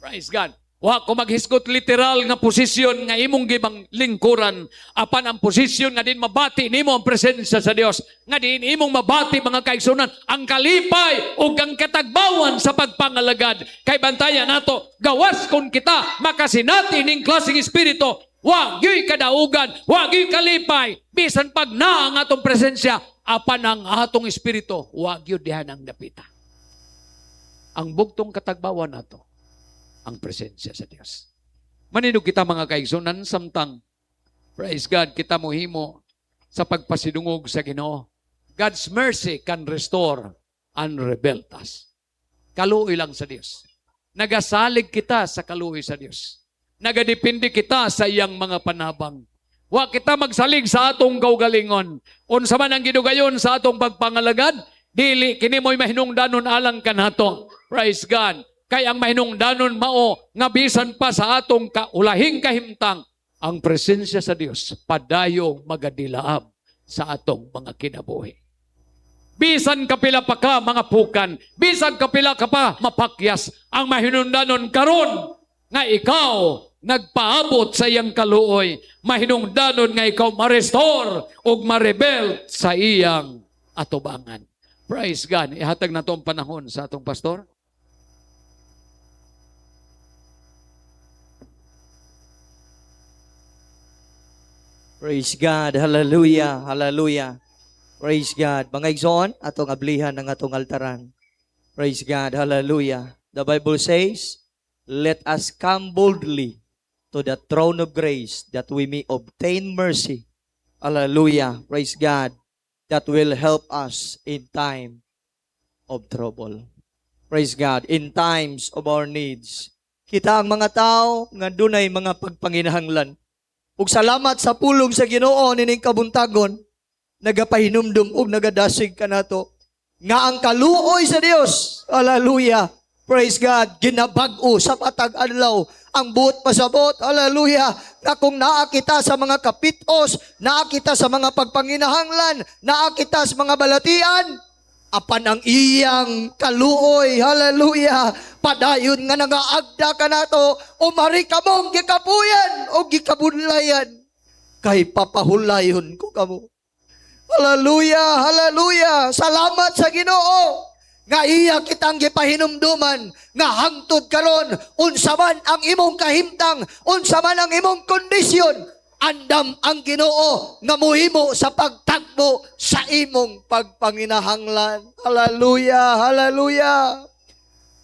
Praise God. Wa ko maghisgot literal nga posisyon nga imong gibang lingkuran. Apan ang posisyon nga din mabati nimo ang presensya sa Dios. Nga din imong mabati mga kaigsunan ang kalipay ug ang katagbawan sa pagpangalagad. Kay bantayan nato, gawas kon kita makasinati ning klaseng espiritu. Wa gyud kadaugan, wa gyud kalipay. Bisan pag na ang atong presensya, apan ang atong espiritu wa gyud diha nang dapita. Ang bugtong katagbawan nato ang presensya sa Dios. Maninog kita mga kaigsunan samtang praise God kita mohimo sa pagpasidungog sa Ginoo. God's mercy can restore and rebuild us. Kaluoy lang sa Dios. Nagasalig kita sa kaluoy sa Dios. Nagadepende kita sa iyang mga panabang. Wa kita magsalig sa atong kaugalingon. Unsa man ang gidugayon sa atong pagpangalagad, dili kini mo'y mahinungdanon alang kanato. Praise God. Kay ang mahinungdanon mao nga bisan pa sa atong kaulahing kahimtang ang presensya sa Dios padayo magadilaab sa atong mga kinabuhi. Bisan kapila pa ka mga pukan, bisan kapila ka pa mapakyas, ang mahinungdanon karon nga ikaw nagpaabot sa iyang kaluoy, mahinungdanon nga ikaw ma-restore ug ma-rebuild sa iyang atubangan. Praise God. Ihatag na itong panahon sa atong pastor. Praise God. Hallelujah. Hallelujah. Praise God. Mga igsoon, atong ablihan ng atong altaran. Praise God. Hallelujah. The Bible says, let us come boldly to the throne of grace that we may obtain mercy. Hallelujah. Praise God. That will help us in time of trouble. Praise God. In times of our needs. Kita ang mga tao nga dunay mga pagpanginahanglan. Ug salamat sa pulong sa Ginoo nining kabuntagon, nagapahinumdum ug nagadasig kanato nga ang kaluoy sa Dios. Hallelujah. Praise God. Ginabag-o sa matag adlaw ang buot pasabot. Hallelujah. Na kung naa kita sa mga kapitos, naa kita sa mga pagpanginahanglan, naa kita sa mga balatian, apan ang iyang kaluoy, hallelujah, padayon nga nagaagda ka nato, umari ka mong gikapuyan o gikabunlayan, kay papahulayon ko kamo. Hallelujah, hallelujah, salamat sa Ginoo, nga iya kitang gipahinumduman, nga hangtod karon, unsa man ang imong kahimtang, unsa man ang imong kondisyon, andam ang Ginoo nga muhimo sa pagtagbo sa imong pagpanginahanglan. Hallelujah, hallelujah.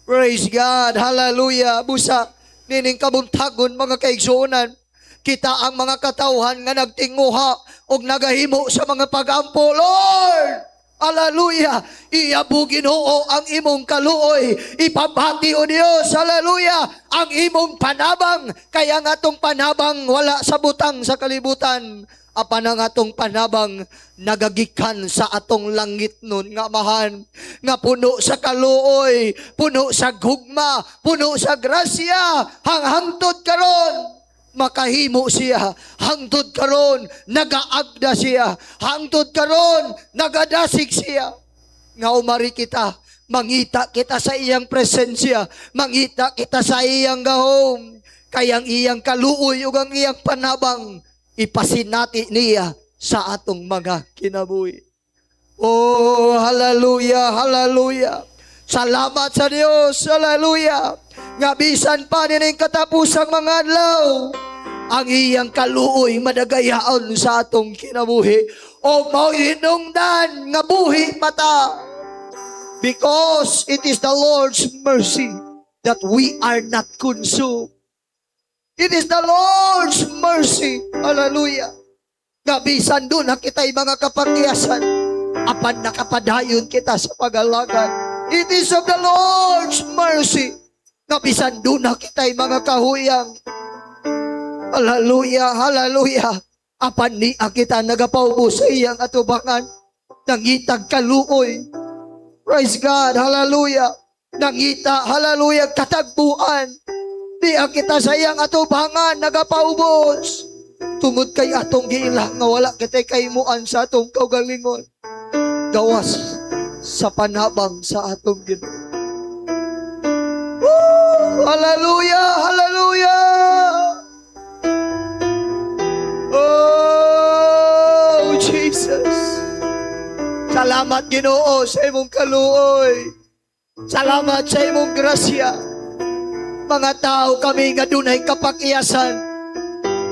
Praise God, hallelujah. Busa, nining kabuntagon mga kaigsuonan, kita ang mga katawhan nga nagtinguha o nagahimo sa mga pagampo. Lord, hallelujah, iyabu Ginoo ang imong kaluoy, ipabati o Dios, hallelujah, ang imong panabang, kaya nga tong panabang wala sa butang sa kalibutan, apan ang atong panabang nagagikan sa atong langit nun nga amahan, nga puno sa kaluoy, puno sa gugma, puno sa grasya, hanghangtod karon makahimo siya, hangtod karon nagaagda siya, hangtod karon nagadasig siya, nga umari kita, mangita kita sa iyang presensya, mangita kita sa iyang gahom, kayang iyang kaluoy ug ang iyang panabang ipasinati niya sa atong mga kinabuhi. Oh, hallelujah, hallelujah. Salamat sa Dios, hallelujah. Nga bisan pa nining katapusang mga adlaw, ang iyang kaluoy madagayaon sa atong kinabuhi o mauhinungdan nga buhi mata, because it is the Lord's mercy that we are not consumed. It is the Lord's mercy, hallelujah, nga bisan doon na kita'y mga kapakyasan, apan nakapadayon kita sa pag-alagad. It is of the Lord's mercy nga bisan doon na kita'y mga kahuyang, hallelujah, hallelujah, apan ni kita nagapaubo sa iyang atubangan, nangitag kaluoy, praise God, hallelujah, nangita, hallelujah, katagbuan, di kita sa iyang atubangan, nagapaubos, tungod kay atong giila, nga wala kita'y kaimuan sa atong kaugalingon, gawas sa panabang sa atong Ginoo. Hallelujah, hallelujah. Oh, Jesus. Salamat Ginoo sa imong kaluoy. Salamat sa imong grasya. Mga tao kami nga dunay kapakyasan.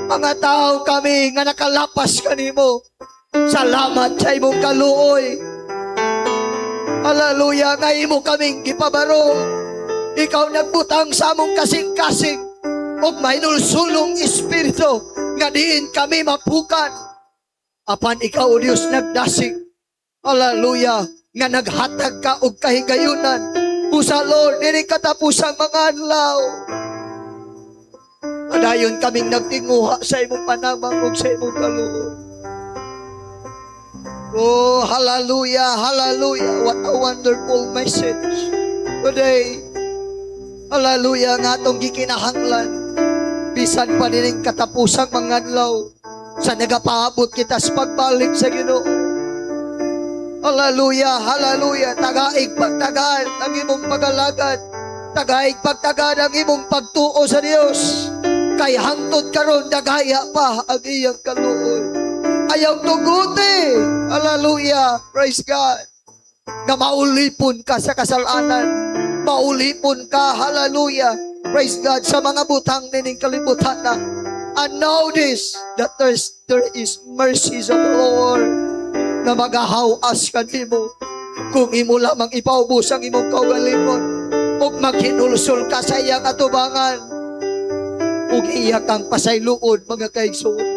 Mga tao kami nga nakalapas kanimo. Salamat sa imong kaluoy. Hallelujah, nga imo kaming gipabaro. Ikaw nagbutang sa among kasing-kasing og mahinulsulong espiritu nga diin kami mapukan. Apan ikaw, O Dios, nagdasig. Hallelujah, nga naghatag ka og kahigayunan. Pusa, Lord, dili katapusang mga adlaw. Adayon kaming nagtinguha sa imong panabang ug sa imong kaluoy. Oh, hallelujah, hallelujah. What a wonderful message today. Hallelujah, nga atong gikinahanglan. Bisan pa nining katapusang mga adlaw, sa nagapaabot kita sa pagbalik sa Ginoo. Hallelujah, hallelujah. Tagaig pagtagad ang imong pagalagad. Tagaig pagtagad ang imong pagtuo sa Dios. Kay hangtod karon dagaya pa ang iyang kaluoy. Ayaw tuguti. Hallelujah. Praise God. Na maulipon ka sa kasalanan. Maulipon ka. Hallelujah. Praise God. Sa mga butang nining kalibutan na. And know this, that there is mercies of the Lord na magahawas kanimo kung imo lamang ipaubos ang imong kaugalingon. O ug maghinulsol ka sa iyang atubangan ug iya kang pasaylood mga kaigsoon.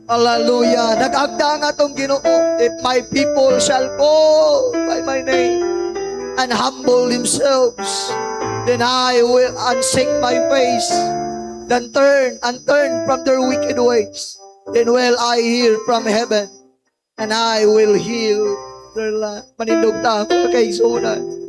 Hallelujah. Nag-agda nga tong Ginoo, if my people shall call by my name and humble themselves, then I will unsink my face, then turn from their wicked ways. Then will I hear from heaven, and I will heal their land. Manindog ta, mga kaigsunan.